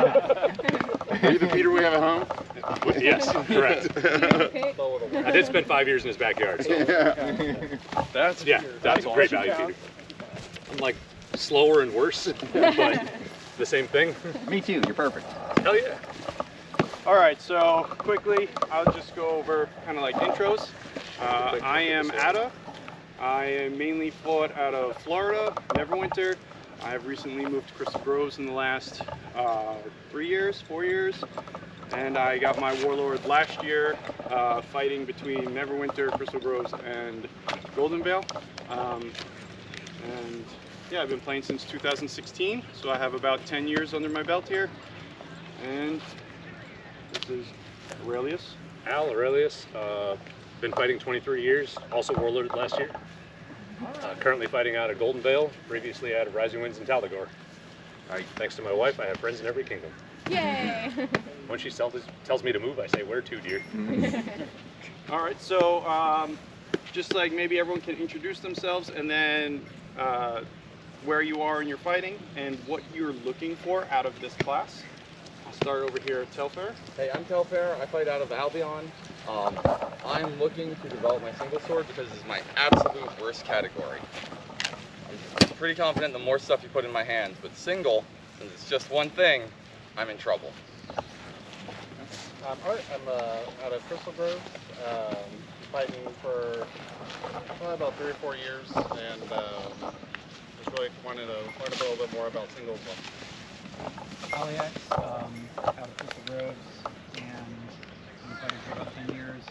Are you the Peter we have at home? Yes, correct. I did spend 5 years in his backyard. So. That's a great value feeder. I'm like slower and worse, but the same thing. Me too, you're perfect. Hell yeah. All right, so quickly, I'll just go over kind of like intros. I am AttA. I am mainly fought out of Florida, Neverwinter. I have recently moved to Crystal Groves in the last 4 years. And I got my Warlord last year, fighting between Neverwinter, Crystal Groves, and Golden Vale. And yeah, I've been playing since 2016, so I have about 10 years under my belt here. And this is Aurelius. Aurelius, been fighting 23 years, also Warlord last year. Currently fighting out of Golden Vale, previously out of Rising Winds in Talagor. Thanks to my wife, I have friends in every kingdom. Yay! When she tells me to move, I say, where to, dear? All right, so just like maybe everyone can introduce themselves and then where you are in your fighting and what you're looking for out of this class. I'll start over here at Telfair. Hey, I'm Telfair. I fight out of Albion. I'm looking to develop my single sword because it's my absolute worst category. I'm pretty confident the more stuff you put in my hands, but single, since it's just one thing, I'm in trouble. I'm Art. I'm out of Crystal Groves, fighting for probably about 3 or 4 years, and just really wanted to learn a little bit more about singles. Alex, out of Crystal Groves, and I've been fighting for about 10 years.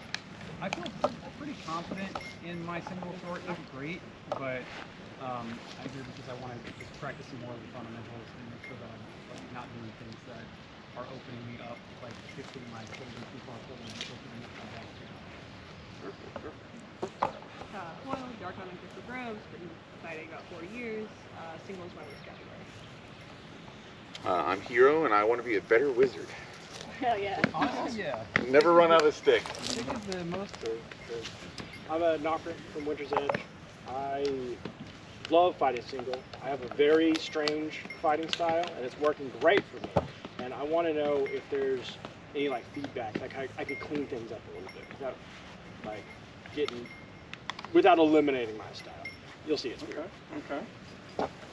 I feel pretty confident in my single sword. Not great, but I'm here because I want to just practice some more of the fundamentals and make sure that I'm like, not doing things that are opening me up, like shifting my shoulders too far forward and opening up my back. Well, Dark on Crystal Groves, been fighting about 4 years. Single is my worst category. I'm Hero, and I want to be a better wizard. Hell yeah. Honestly, yeah. Never run out of stick. Stick is the most. I'm a knocker from Winter's Edge. I love fighting single. I have a very strange fighting style, and it's working great for me. And I want to know if there's any like feedback, like I could clean things up a little bit without like getting, without eliminating my style. You'll see it's weird. Okay.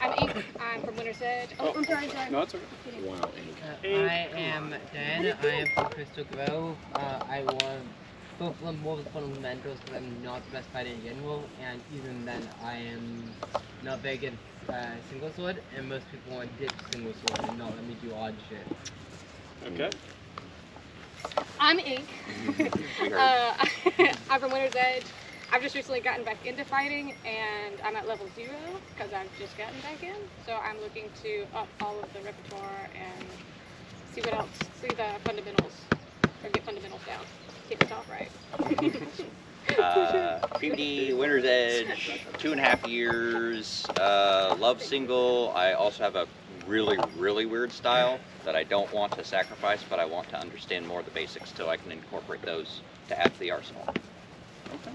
I'm Ink. I'm from Winter's Edge. Oh, I'm sorry. No, it's okay. Wow, I am Dan. I am from Crystal Grove. I want both of them more of the fundamentals because I'm not the best fighter in general, and even then I am not very good at single sword, and most people want to ditch single sword and not let me do odd shit. Okay. I'm Ink. I'm from Winter's Edge. I've just recently gotten back into fighting, and I'm at level 0 because I've just gotten back in. So I'm looking to up all of the repertoire and see what else, see the fundamentals, or get fundamentals down. Keep it all right. PvD, Winter's Edge, 2.5 years, love single. I also have a really weird style that I don't want to sacrifice, but I want to understand more of the basics so I can incorporate those to add to the arsenal. Okay.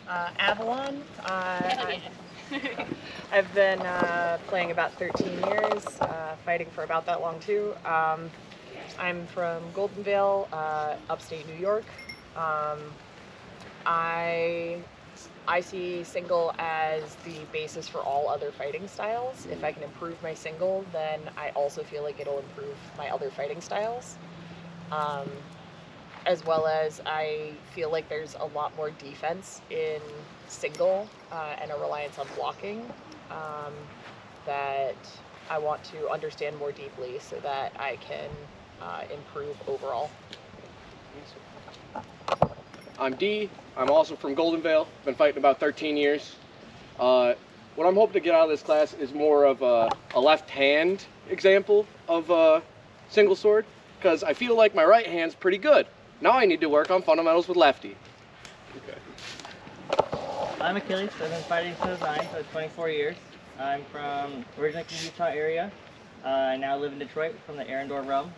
Avalon. I've been playing about 13 years, fighting for about that long too. I'm from Golden Vale, upstate New York. I see single as the basis for all other fighting styles. If I can improve my single, then I also feel like it'll improve my other fighting styles. As well as I feel like there's a lot more defense in single and a reliance on blocking that I want to understand more deeply so that I can improve overall. I'm D. I'm also from Golden Vale. Been fighting about 13 years. What I'm hoping to get out of this class is more of a left hand example of single sword, because I feel like my right hand's pretty good. Now I need to work on fundamentals with lefty. Okay. I'm Achilles. I've been fighting for design for 24 years. I'm originally from the Utah area. I now live in Detroit from the Arendor realm.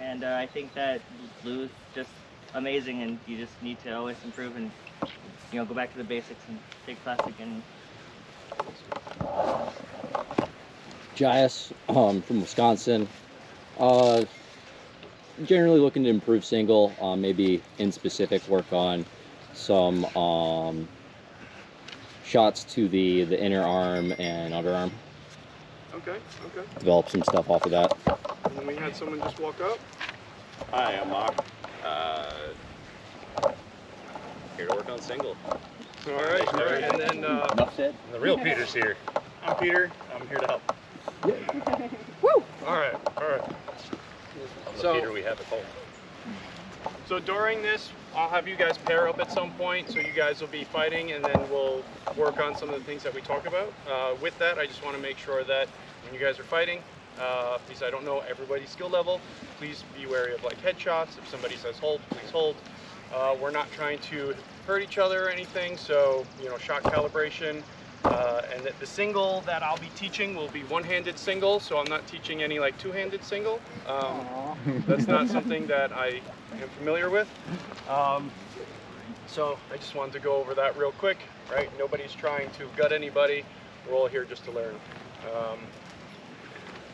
And I think that blue is just amazing, and you just need to always improve and go back to the basics and take classic. And Jais, from Wisconsin. Generally looking to improve single, maybe in specific work on some shots to the inner arm and underarm. Okay. Develop some stuff off of that. And then we had someone just walk up. Hi, I'm Mark. Here to work on single. All right. And then Enough said. And the real Peter's here. I'm Peter. I'm here to help. Woo! All right. So, Peter, we have a poll. So during this, I'll have you guys pair up at some point, so you guys will be fighting, and then we'll work on some of the things that we talk about. With that, I just want to make sure that when you guys are fighting, because I don't know everybody's skill level, please be wary of like headshots. If somebody says hold, please hold. We're not trying to hurt each other or anything, so shot calibration. And the single that I'll be teaching will be one-handed single, so I'm not teaching any like two-handed single. That's not something that I am familiar with. So I just wanted to go over that real quick, right? Nobody's trying to gut anybody. We're all here just to learn.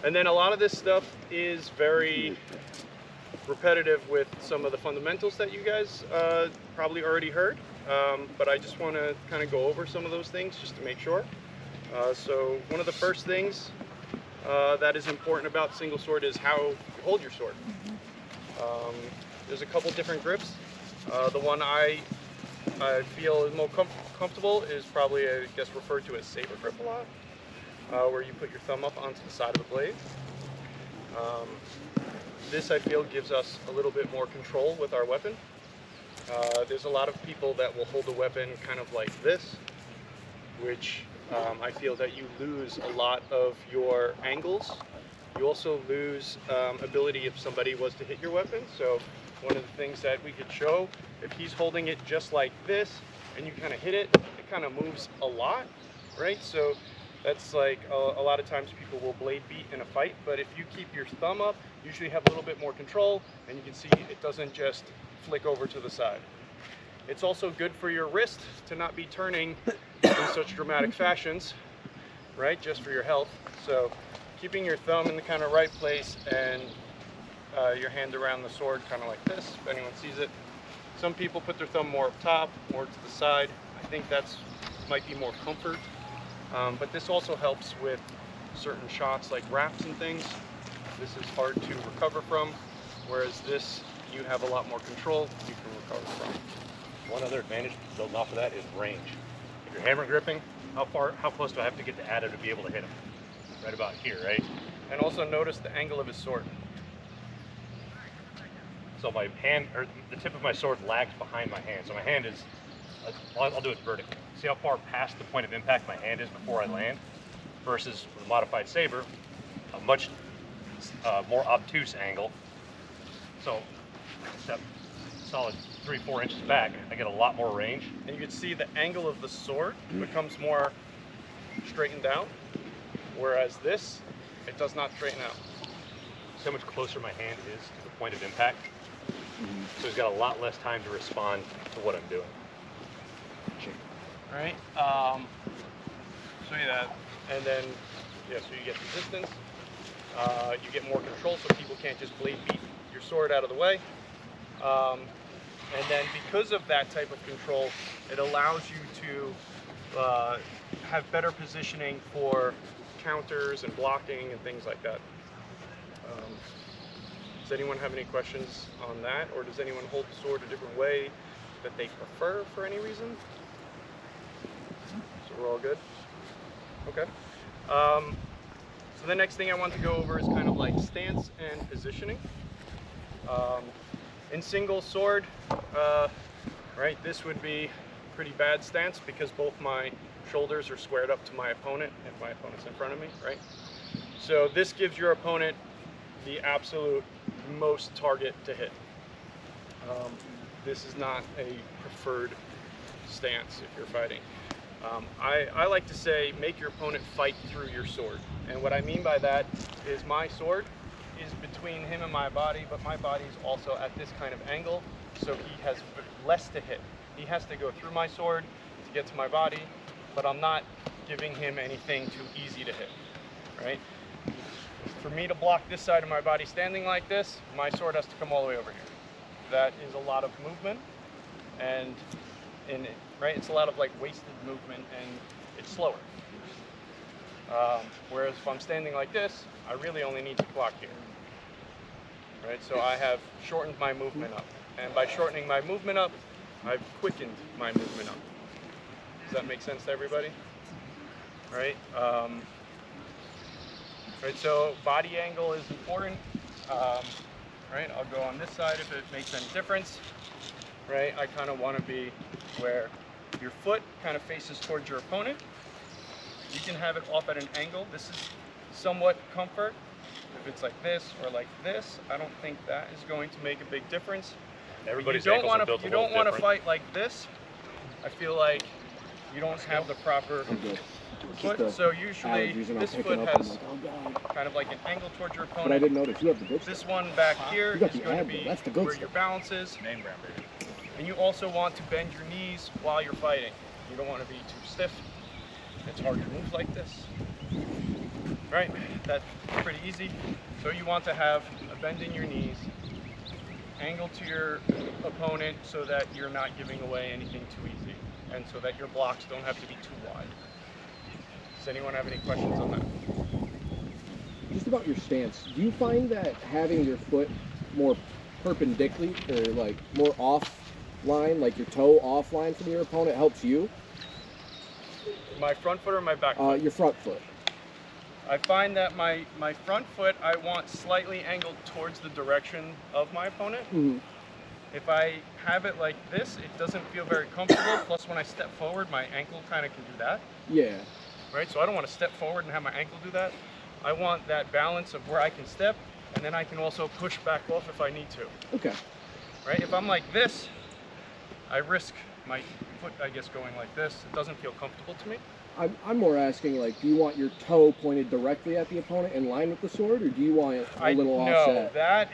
And then a lot of this stuff is very repetitive with some of the fundamentals that you guys probably already heard. But I just want to kind of go over some of those things just to make sure. So one of the first things that is important about single sword is how you hold your sword. There's a couple different grips. The one I feel is more comfortable is probably, I guess, referred to as saber grip a lot, where you put your thumb up onto the side of the blade. This, I feel, gives us a little bit more control with our weapon. There's a lot of people that will hold a weapon kind of like this, which I feel that you lose a lot of your angles. You also lose ability if somebody was to hit your weapon. So one of the things that we could show, if he's holding it just like this and you kind of hit it, it kind of moves a lot, right? So that's like a lot of times people will blade beat in a fight, but if you keep your thumb up, you usually have a little bit more control, and you can see it doesn't just flick over to the side. It's also good for your wrist to not be turning in such dramatic fashions, right? Just for your health. So keeping your thumb in the kind of right place and your hand around the sword kind of like this, if anyone sees it. Some people put their thumb more up top, more to the side. I think that's might be more comfort. But this also helps with certain shots like wraps and things. This is hard to recover from, whereas this, you have a lot more control you can recover from. One other advantage building off of that is range. If you're hammer gripping, how close do I have to get to AttA to be able to hit him? Right about here, right? And also notice the angle of his sword. So my hand, or the tip of my sword lags behind my hand. So my hand is, I'll do it vertically. See how far past the point of impact my hand is before I land? Versus with a modified saber, a much more obtuse angle. So step solid 3-4 inches back, I get a lot more range. And you can see the angle of the sword becomes more straightened out, whereas this, it does not straighten out. See how much closer my hand is to the point of impact? So he's got a lot less time to respond to what I'm doing. All right, show you that. And then, yeah, so you get resistance, you get more control so people can't just blade beat your sword out of the way. And then because of that type of control, it allows you to have better positioning for counters and blocking and things like that. Does anyone have any questions on that? Or does anyone hold the sword a different way that they prefer for any reason? So we're all good? Okay. So the next thing I want to go over is kind of like stance and positioning. In single sword, right, this would be pretty bad stance because both my shoulders are squared up to my opponent if my opponent's in front of me, right? So this gives your opponent the absolute most target to hit. This is not a preferred stance if you're fighting. I like to say make your opponent fight through your sword. And what I mean by that is my sword is between him and my body, but my body is also at this kind of angle, so he has less to hit. He has to go through my sword to get to my body, but I'm not giving him anything too easy to hit, right? For me to block this side of my body standing like this, my sword has to come all the way over here. That is a lot of movement, and right, it's a lot of like wasted movement, and it's slower. Whereas if I'm standing like this, I really only need to block here. Right, so I have shortened my movement up, and by shortening my movement up, I've quickened my movement up. Does that make sense to everybody? Right. Right. So body angle is important. Right. I'll go on this side if it makes any difference. Right. I kind of want to be where your foot kind of faces towards your opponent. You can have it off at an angle. This is somewhat comfort. If it's like this or like this, I don't think that is going to make a big difference. Everybody's ankles are built a little different. You don't want to fight like this. I feel like you don't have the proper foot. So usually this foot has kind of like an angle towards your opponent. But I didn't notice you have the good stuff. This one back here is going to be where your balance is. Name brand, baby. And you also want to bend your knees while you're fighting. You don't want to be too stiff. It's hard to move like this. Right, that's pretty easy. So you want to have a bend in your knees, angle to your opponent so that you're not giving away anything too easy, and so that your blocks don't have to be too wide. Does anyone have any questions on that? Just about your stance, do you find that having your foot more perpendicular or like more offline, like your toe offline from your opponent helps you? My front foot or my back foot? Your front foot. I find that my front foot, I want slightly angled towards the direction of my opponent. Mm-hmm. If I have it like this, it doesn't feel very comfortable. Plus, when I step forward, my ankle kind of can do that. Yeah. Right, so I don't want to step forward and have my ankle do that. I want that balance of where I can step, and then I can also push back off if I need to. Okay. Right, if I'm like this, I risk my foot, I guess, going like this. It doesn't feel comfortable to me. I'm more asking, like, do you want your toe pointed directly at the opponent in line with the sword, or do you want it a little offset? No,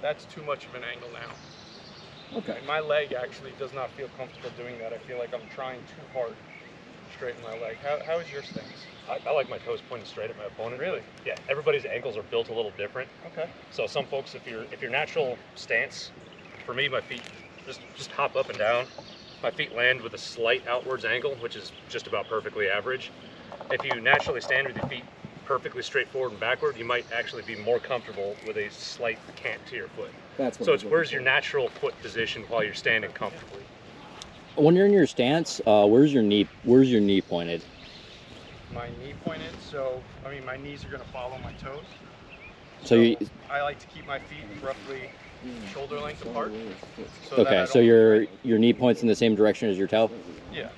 that's too much of an angle now. Okay. And my leg actually does not feel comfortable doing that. I feel like I'm trying too hard to straighten my leg. How is your stance? I like my toes pointed straight at my opponent. Really? Yeah. Everybody's ankles are built a little different. Okay. So some folks, if your natural stance, for me, my feet just hop up and down. My feet land with a slight outwards angle, which is just about perfectly average. If you naturally stand with your feet perfectly straight forward and backward, you might actually be more comfortable with a slight cant to your foot. That's what so it's where's your natural foot position while you're standing comfortably. When you're in your stance, where's your knee pointed? My knee pointed, so I mean my knees are going to follow my toes. So I like to keep my feet roughly shoulder length apart. Okay, so your knee points in the same direction as your toe? Yeah.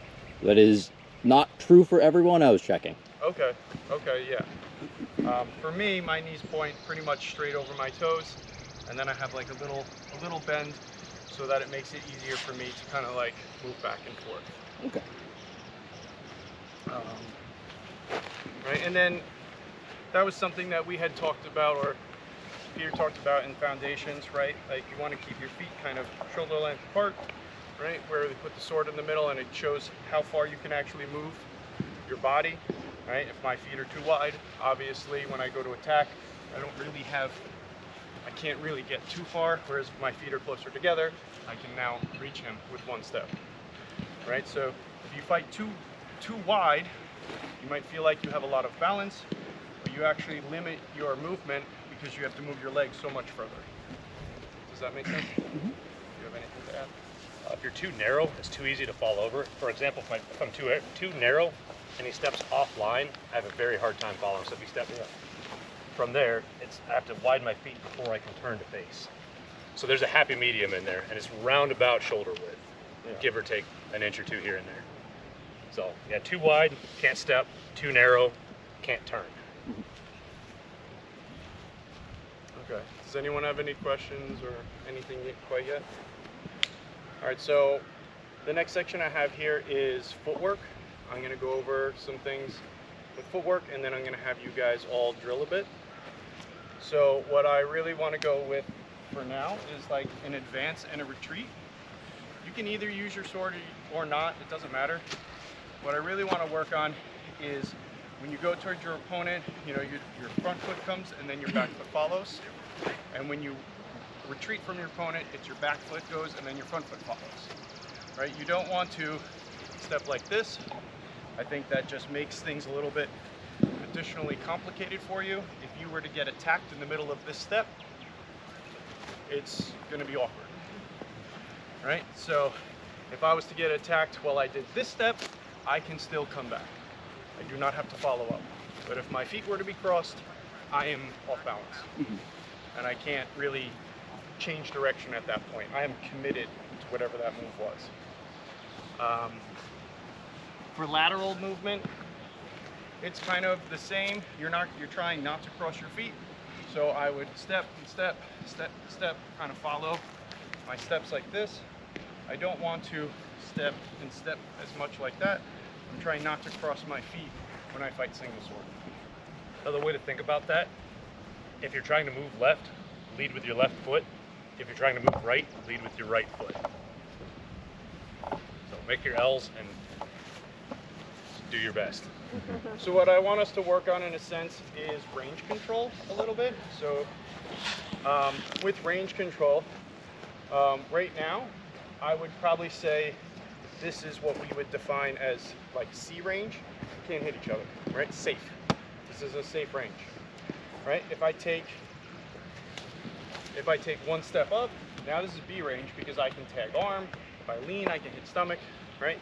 That is not true for everyone. I was checking. Okay, yeah. For me, my knees point pretty much straight over my toes, and then I have like a little bend so that it makes it easier for me to kind of like move back and forth. Okay. Right, and then that was something that we had talked about, or Peter talked about in foundations, right? Like you want to keep your feet kind of shoulder length apart, right? Where they put the sword in the middle, and it shows how far you can actually move your body, right? If my feet are too wide, obviously when I go to attack, I can't really get too far, whereas if my feet are closer together, I can now reach him with one step, right? So if you fight too wide, you might feel like you have a lot of balance, but you actually limit your movement because you have to move your legs so much further. Does that make sense? Mm-hmm. Do you have anything to add? If you're too narrow, it's too easy to fall over. For example, if I'm too narrow and he steps offline, I have a very hard time following. So if he steps from there, I have to widen my feet before I can turn to face. So there's a happy medium in there, and it's roundabout shoulder width, give or take an inch or two here and there. So yeah, too wide, can't step. Too narrow, can't turn. Okay. Does anyone have any questions or anything quite yet? All right, so the next section I have here is footwork. I'm going to go over some things with footwork, and then I'm going to have you guys all drill a bit. So what I really want to go with for now is like an advance and a retreat. You can either use your sword or not, it doesn't matter. What I really want to work on is when you go towards your opponent, you know, your front foot comes and then your back foot follows. And when you retreat from your opponent, it's your back foot goes and then your front foot follows. Right? You don't want to step like this. I think that just makes things a little bit additionally complicated for you. If you were to get attacked in the middle of this step, it's going to be awkward. Right? So if I was to get attacked while I did this step, I can still come back. I do not have to follow up. But if my feet were to be crossed, I am off balance. And I can't really change direction at that point. I am committed to whatever that move was. For lateral movement, it's kind of the same. You're trying not to cross your feet. So I would step and step, step, step, kind of follow my steps like this. I don't want to step and step as much like that. I'm trying not to cross my feet when I fight single sword. Another way to think about that, if you're trying to move left, lead with your left foot. If you're trying to move right, lead with your right foot. So make your L's and do your best. So what I want us to work on in a sense is range control a little bit. So with range control, right now, I would probably say this is what we would define as like C range. You can't hit each other, right? Safe. This is a safe range, right? If I take one step up, now this is B range because I can tag arm. If I lean, I can hit stomach, right?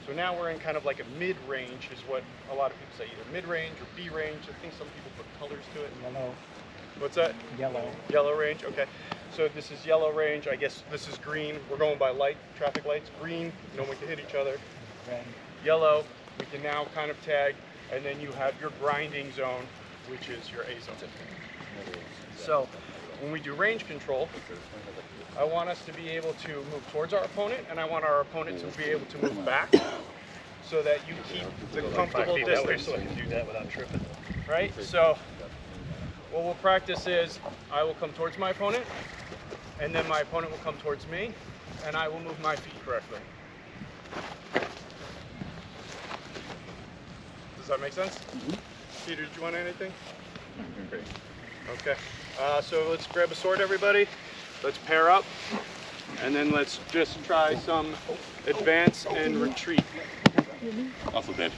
So now we're in kind of like a mid-range is what a lot of people say, either mid-range or B range. I think some people put colors to it. Yellow. What's that? Yellow. Yellow range, okay. So this is yellow range, I guess this is green. We're going by light, traffic lights. Green, no one can hit each other. Red. Yellow, we can now kind of tag, and then you have your grinding zone, which is your A zone. So when we do range control, I want us to be able to move towards our opponent, and I want our opponent to be able to move back so that you keep the comfortable distance. So I can do that without tripping. Right? So what we'll practice is I will come towards my opponent, and then my opponent will come towards me, and I will move my feet correctly. Does that make sense? Peter, did you want anything? Okay. So let's grab a sword, everybody. Let's pair up, and then let's just try some advance and retreat. Also dead.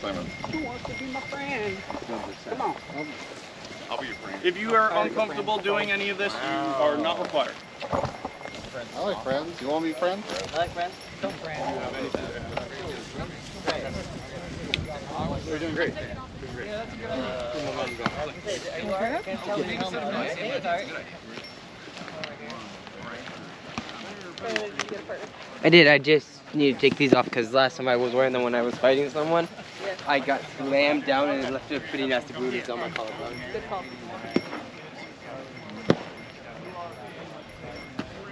Simon. Who wants to be my friend? Come on. I'll be your friend. If you are uncomfortable doing any of this, you are not required. I like friends. You want to be friends? I like friends. Come friends. You're doing great. Yeah, that's a good idea. You are? Can't tell me how much. It's all right. I did. I just need to take these off because last time I was wearing them when I was fighting someone, I got slammed down and it left a pretty nasty bruise on my collarbone. Good call.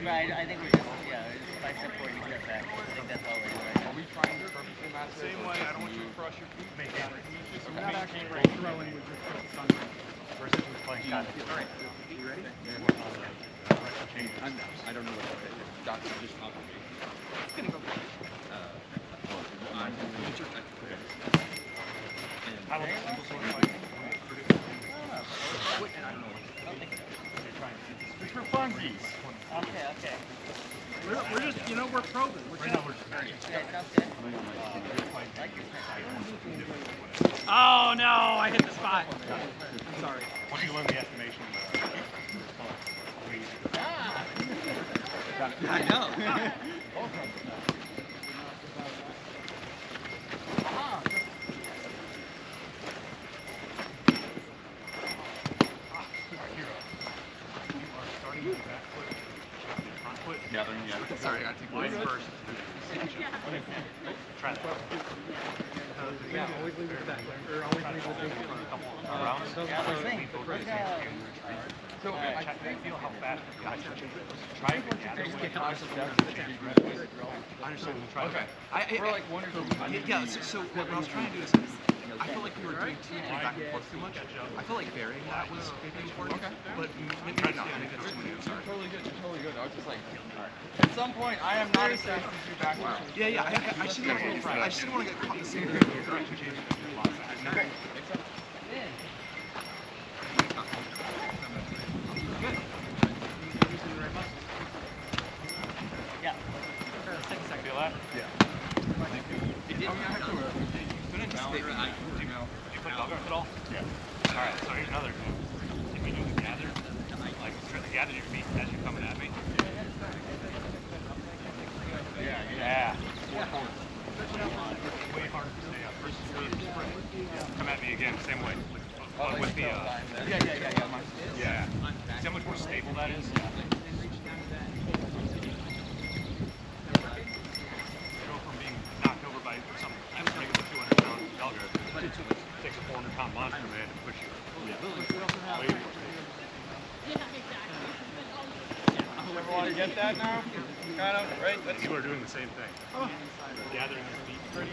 Right, I think we're just, bicep forward, you step back. I think that's all we're doing right now. Are we trying to perfectly match the same way? I don't want you to cross your feet. Make that just We're not actually throwing, we're just focused on We're essentially playing kind of. All right. You ready? I don't know what that is. Doctor just complicated. It's gonna go. How about the single sword fight? I don't know what you're trying to do. It's for funsies. Okay. We're just, we're probing. Right now we're just very Oh no, I hit the spot. Sorry. Once you learn the estimation, I know. Gathering, yeah. Sorry, I gotta take one first. Try that. Yeah, always leave it back. Or always leave it Around. So check and feel how fast the guys are trying to gather. I understand we'll try. Okay. We're like one or two. So what I was trying to do is, I feel like you were doing too back and forth too much. I feel like varying that was maybe important. Okay. But maybe not. I think that's too many. Sorry. Totally good. You're totally good. I was just like, at some point, I am not expecting to do backwards. Yeah. I just didn't want to get caught in the same. Okay. that is? Go from being knocked over by some regular 200-pound Belga takes a 400-pound monster man to push you. Way more stable. Everyone get that now? Kind of, right? You are doing the same thing. Gathering your feet. Pretty,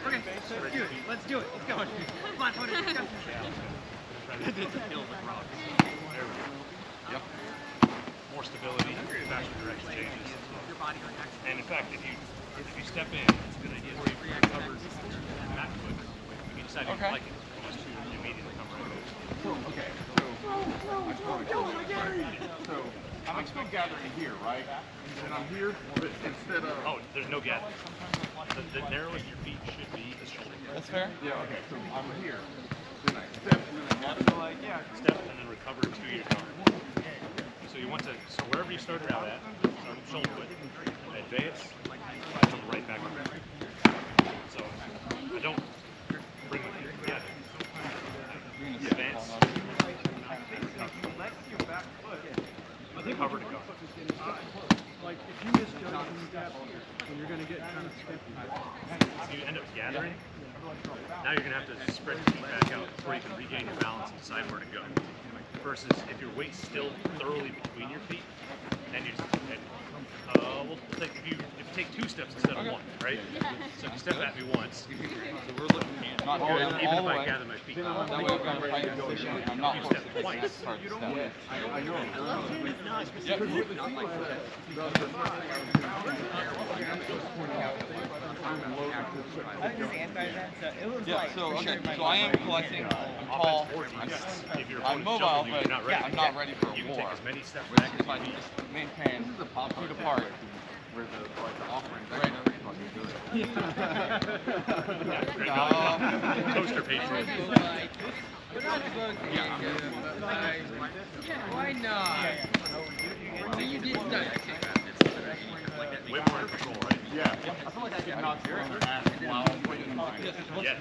Okay, let's do it. Let's do it. Let's go. Come on, put it. Try to kill the rocks. There we go. Yep. More stability, faster direction changes. And in fact, if you step in, it's a good idea before you recover back foot. If you decide you don't like it, just immediately come right over. Okay, so I'm still gathering here, right? And I'm here, but instead of... Oh, there's no gathering. The narrowest your feet should be is shoulder. That's fair. Yeah, okay, so I'm here. Then I step, and then I gather. Step and then recover to your car. So you want to, so wherever you started out at, shoulder width, advance, come right back up. So I don't bring my feet together. Advance. Cover to go. Like if you misjudge when you gap here, then you're going to get kind of stiffy. So you end up gathering. Now you're going to have to spread your feet back out before you can regain your balance and decide where to go. Versus if your weight's still thoroughly between your feet, and you we'll take if you take 2 steps instead of 1, right? So if you step at me once, So we're looking at not even all if the I way. gather my feet, That way I'm going to fight your position. I'm not you forced step to take the twice. next part to step. I know. Yep. Yeah, so okay, so I am collecting. I'm tall. I'm mobile, but I'm not ready for You can war. take as many steps Which back if I as you just need. maintain feet apart. Where the offering, Right. Toaster patriot. Why not? So you did study. Way more control, right? Yeah. I feel like I can knock your ass while I'm putting mine. Yes.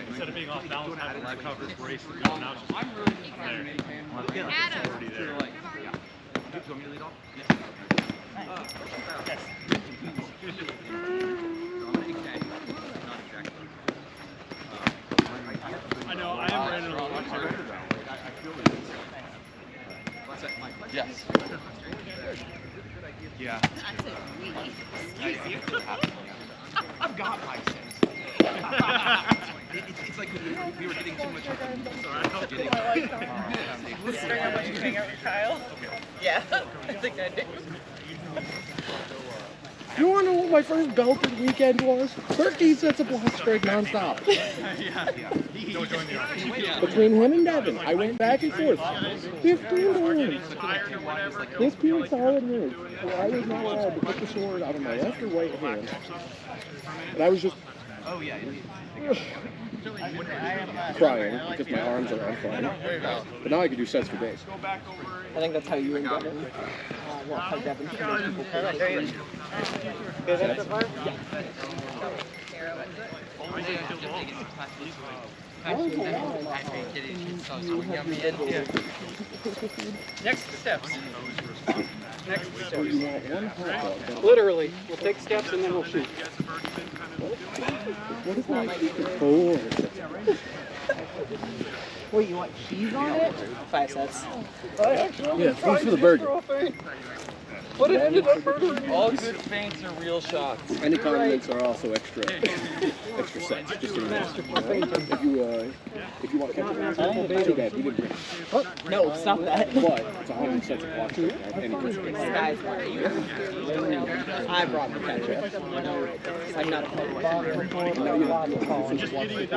Instead of being off balance, having to recover, brace, and go, now it's just there. It's already there. I know, I am ready to watch it. Yes. Yeah. I've got my sense. It's like we were getting too much. Listening how much you hang out with Kyle? Yeah, I think I do. You want to know what my first belted weekend was? 13 sets of block straight nonstop. Between him and Devin, I went back and forth 15 times. This being solid move, so I was not allowed to put the sword out of my left or right hand. And I was just crying because my arms are on fire. But now I can do sets for days. I think that's how you and Devin. Well, how Devin people play. Is that the part? Next steps. Next steps. Literally, we'll take steps and then we'll shoot. What is my secret for? Wait, you want cheese on it? 5 sets. Yeah, thanks for the burger. But it ended up murdering All good feints are real shots. Any condiments are also extra sets. Just so you know. If you want ketchup, too bad you didn't bring it. What? No, stop that. What? It's 100 sets of block straight. Any ketchup. Guys, I brought the ketchup. I'm not a fan. No, you don't. Just block straight.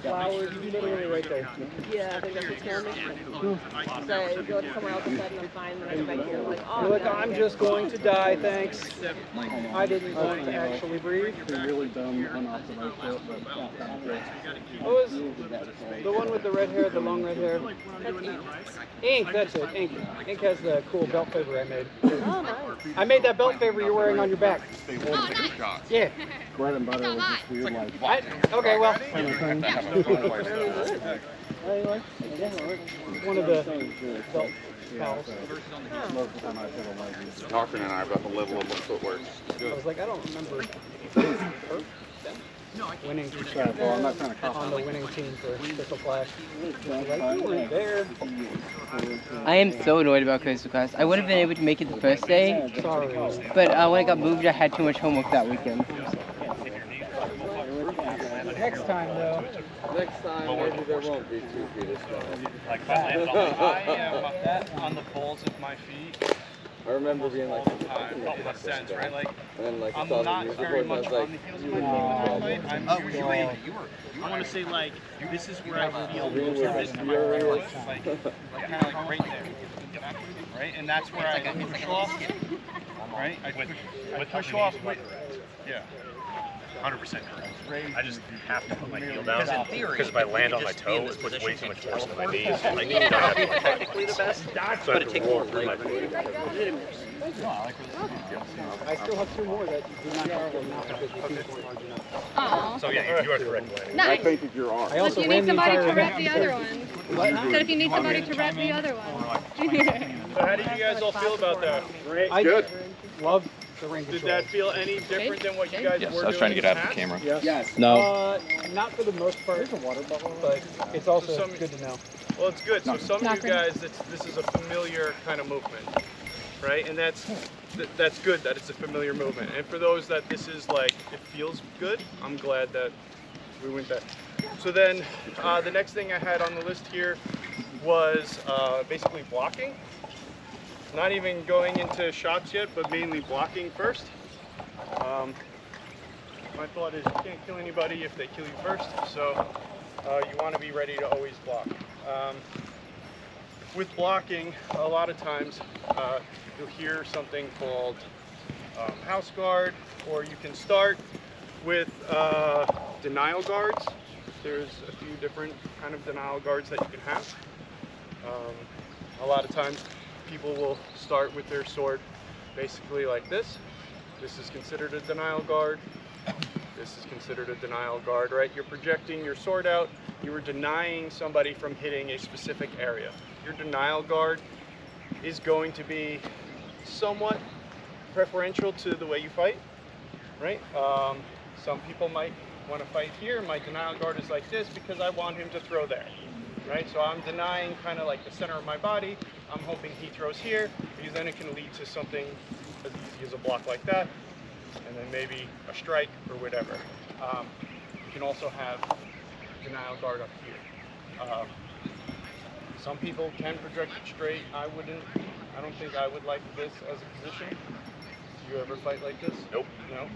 Flowers literally right there. Yeah, I think that's what's killing me. So go to somewhere else and said, I'm fine. When I get back here, I'm like, oh, Look, I'm just going to die, thanks. I didn't want to actually breathe. Really dumb, unauthorized shit, but What was the one with the red hair, the long red hair? Ink, that's it, Ink. Ink has the cool belt favor I made. oh, nice. I made that belt favor you're wearing on your back. Yeah. bread and butter was just weird, like, Okay, well. One of the belt pals. Talking and I about the level of the footwork. I was like, I don't remember winning Well, I'm not trying to on the winning team for Crystal Clash. Like, you weren't there. I am so annoyed about Crystal Class. I would have been able to make it the first day, Sorry. but when I got moved, I had too much homework that weekend. Next time, though. Next time, maybe there won't be 2 feet of snow. I am on the balls of my feet I remember being like, all the time, in a sense, right? Like, and then like I'm 1,000 not years very before, much I was on the heels of my feet when I fight. I'm usually, I want to say like, this is where I feel most of this in my feet, like kind of like right there, right? And that's where I push off, right? I push off with, yeah. 100% correct. I just have to put my heel down because if I land on my toe, it puts way too much force on my knees. And my knees don't have to technically the best, so I but have it to takes roll more through my leg. I still have 2 more that do not have them now because the teams weren't large enough. So yeah, you are correct, Lenny. I think that you're on. I also you ran need the somebody entire to rep event. the other one. Said if you need somebody to rep the other one. So how did you guys all feel about that? I Good. love the ring Did control. that feel any different than what you guys were doing? I was trying to get out of the in camera. Yes. No. Not for the most part, but it's also So good to know. Well, it's good. So some of you guys, this is a familiar kind of movement, right? And that's good that it's a familiar movement. And for those that this is like, it feels good, I'm glad that we went that. So then the next thing I had on the list here was basically blocking. Not even going into shots yet, but mainly blocking first. My thought is you can't kill anybody if they kill you first, so you want to be ready to always block. With blocking, a lot of times you'll hear something called house guard, or you can start with denial guards. There's a few different kind of denial guards that you can have. A lot of times people will start with their sword basically like this. This is considered a denial guard. This is considered a denial guard, right? You're projecting your sword out. You are denying somebody from hitting a specific area. Your denial guard is going to be somewhat preferential to the way you fight, right? Some people might want to fight here. My denial guard is like this because I want him to throw there, right? So I'm denying kind of like the center of my body. I'm hoping he throws here because then it can lead to something as easy as a block like that, and then maybe a strike or whatever. You can also have denial guard up here. Some people can project it straight. I don't think I would like this as a position. Do you ever fight like this? Nope. No?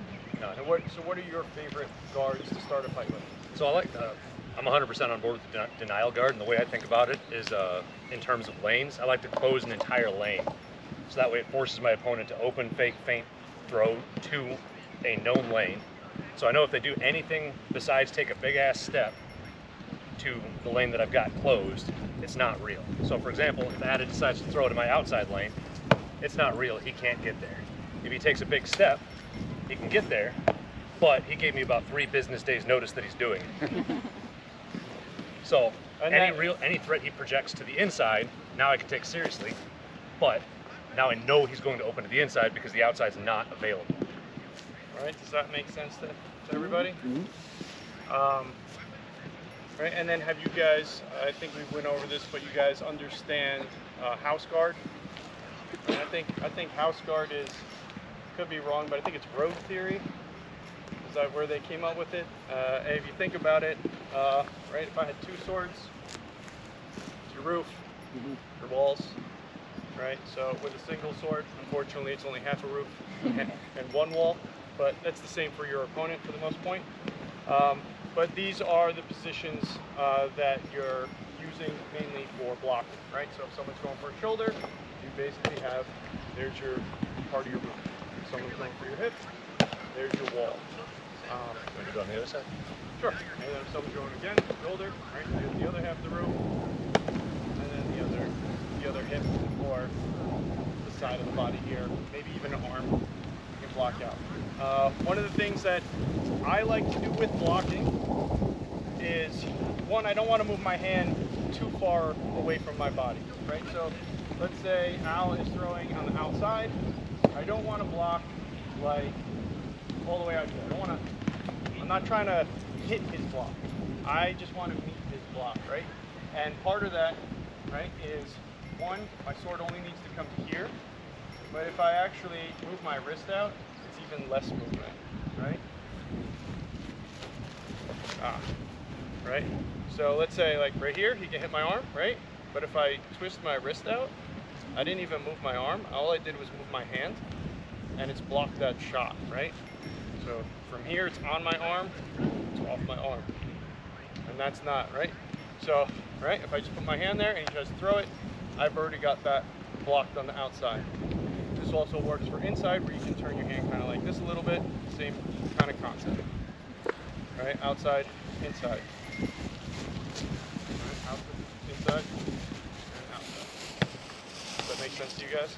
No. So what are your favorite guards to start a fight with? So I like, I'm 100% on board with the denial guard, and the way I think about it is in terms of lanes. I like to close an entire lane. So that way it forces my opponent to open, fake, feint, throw to a known lane. So I know if they do anything besides take a big ass step to the lane that I've got closed, it's not real. So for example, if AttA decides to throw to my outside lane, it's not real, he can't get there. If he takes a big step, he can get there, but he gave me about 3 business days notice that he's doing it. So any threat he projects to the inside, now I can take seriously, but now I know he's going to open to the inside because the outside's not available. All right, does that make sense to everybody? Right, and then have you guys, I think we went over this, but you guys understand house guard? And I think house guard is, could be wrong, but I think it's road theory. Is that where they came up with it? And if you think about it, right, if I had 2 swords, it's your roof, your walls, right? So with a single sword, unfortunately, it's only half a roof and 1 wall, but that's the same for your opponent for the most point. But these are the positions that you're using mainly for blocking, right? So if someone's going for a shoulder, you basically have, there's your part of your roof. If someone's going for your hip, there's your wall. Want to go on the other side? Sure. And then if someone's going again, shoulder, right? There's the other half of the roof, and then the other hip or the side of the body here, maybe even an arm you can block out. One of the things that I like to do with blocking is, one, I don't want to move my hand too far away from my body, right? So let's say Al is throwing on the outside. I don't want to block like all the way out here. I'm not trying to hit his block. I just want to meet his block, right? And part of that, right, is one, my sword only needs to come to here. But if I actually move my wrist out, it's even less movement, right? Right? So let's say like right here, he can hit my arm, right? But if I twist my wrist out, I didn't even move my arm. All I did was move my hand, and it's blocked that shot, right? So from here, it's on my arm, it's off my arm. And that's not, right? So, right, if I just put my hand there and he tries to throw it, I've already got that blocked on the outside. This also works for inside, where you can turn your hand kind of like this a little bit, same kind of concept. Right, outside, inside. Right, outside, inside, and outside. Does that make sense to you guys?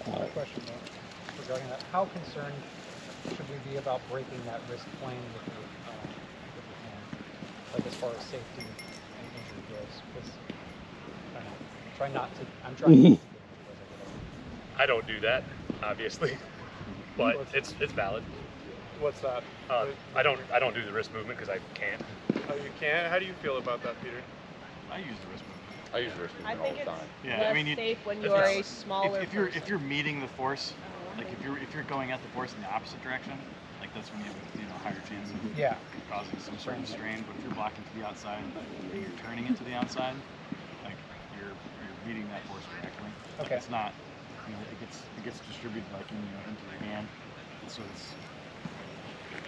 A question though, regarding that. How concerned should we be about breaking that wrist plane with your hand? Like as far as safety and injury goes? Because I'm trying not to, I'm trying to. I don't do that, obviously, but it's valid. What's that? I don't do the wrist movement because I can't. Oh, you can? How do you feel about that, Peter? I use the wrist movement. I use the wrist I movement all think the it's time. Yeah, I mean, safe when you are a smaller if you're meeting the force, like if you're going at the force in the opposite direction, like that's when you have a higher chance of causing some certain strain. But if you're blocking to the outside and you're turning it to the outside, like you're meeting that force directly. Like Okay. it's not, it gets distributed like into the hand. So it's,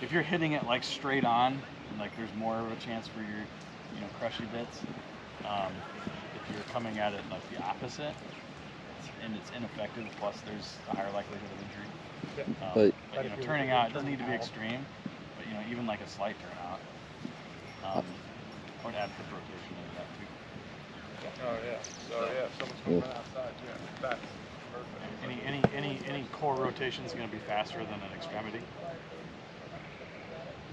if you're hitting it like straight on, like there's more of a chance for your crushy bits. If you're coming at it like the opposite, and it's ineffective, plus there's a higher likelihood of injury. But Turning out, it doesn't need to be extreme, but even like a slight turnout, I would add foot rotation into that too. Oh yeah. So yeah, if someone's coming from outside, that's perfect. Any core rotation is going to be faster than an extremity.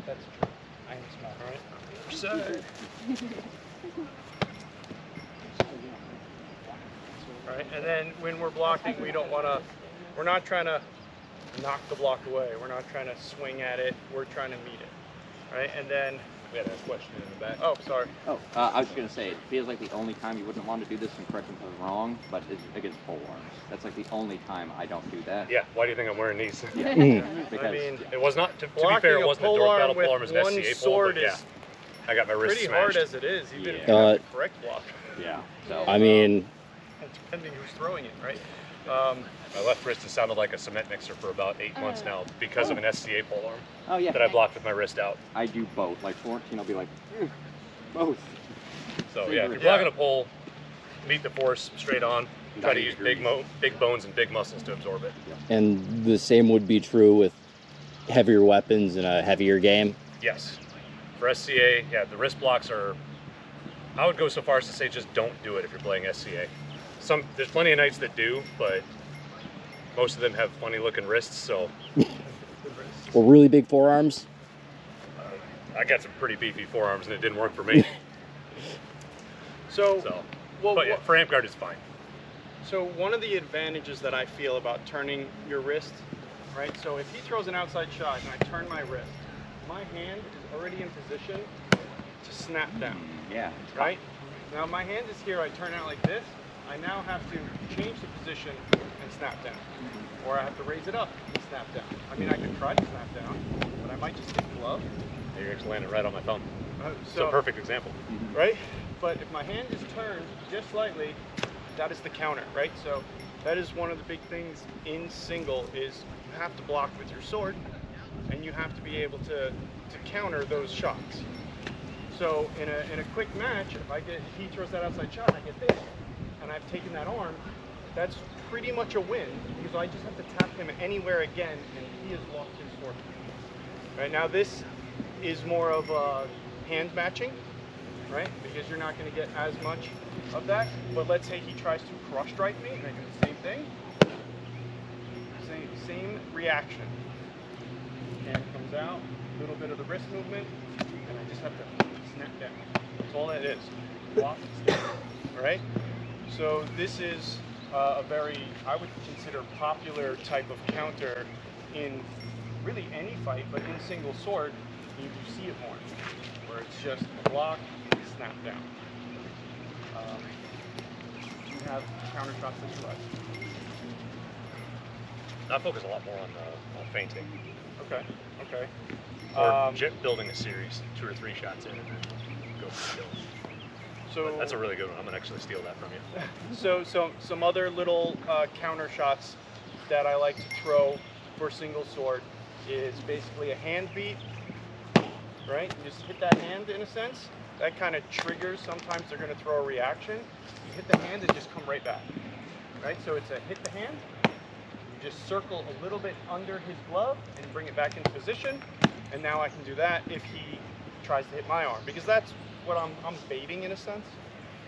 That's true. I am smart. All right. Right, and then when we're blocking, we're not trying to knock the block away. We're not trying to swing at it. We're trying to meet it, right? And then We had a question in the back. Oh, sorry. I was going to say, it feels like the only time you wouldn't want to do this, and correct me if I'm wrong, but is against pole arms. That's like the only time I don't do that. Yeah, why do you think I'm wearing these? Yeah. Because I mean, it was not, to be blocking fair, it a wasn't a pole door arm battle with pole arm, it was an one SCA pole, sword but yeah, is I got my wrist pretty smashed. hard as it is, even if you have the correct block. Yeah. So, I mean, depending who's throwing it, right? My left wrist has sounded like a cement mixer for about 8 months now because of an SCA pole arm. Oh, yeah. That I blocked with my wrist out. I do both. Like 14, I'll be like, both. So yeah, if you're blocking a pole, meet the force straight on. Try to use big bones and big muscles to absorb it. and the same would be true with heavier weapons in a heavier game. Yes. For SCA, yeah, the wrist blocks are, I would go so far as to say just don't do it if you're playing SCA. There's plenty of knights that do, but most of them have funny looking wrists, so. Or really big forearms. I got some pretty beefy forearms and it didn't work for me. But yeah, for amp guard it's fine. So one of the advantages that I feel about turning your wrist, right? So if he throws an outside shot and I turn my wrist, my hand is already in position to snap down. Yeah. Right? Now my hand is here, I turn out like this, I now have to change the position and snap down. Or I have to raise it up and snap down. I mean, I could try to snap down, but I might just get glove. You're actually landing right on my thumb. It's So- a perfect example. Right? But if my hand is turned just slightly, that is the counter, right? So that is one of the big things in single is you have to block with your sword and you have to be able to counter those shots. So in a quick match, if he throws that outside shot and I get this, and I've taken that arm, that's pretty much a win because I just have to tap him anywhere again and he has lost his sword. Right now this is more of a hand matching, right? Because you're not going to get as much of that. But let's say he tries to cross strike me, and I do the same thing. Same reaction. Hand comes out, little bit of the wrist movement, and I just have to snap down. That's all that is. Block, snap. All right? So this is a very, I would consider, popular type of counter in really any fight, but in single sword, you see it more, where it's just block, snap down. You have counter shots that you like. I focus a lot more on feinting. Okay, okay. Or building a series, 2 or 3 shots in, and then go for the kill. So but that's a really good one. I'm gonna actually steal that from you. So some other little counter shots that I like to throw for single sword is basically a hand beat, right? You just hit that hand in a sense. That kind of triggers. Sometimes they're going to throw a reaction. You hit the hand and just come right back, right? So it's a hit the hand. You just circle a little bit under his glove and bring it back into position. And now I can do that if he tries to hit my arm, because that's what I'm baiting in a sense,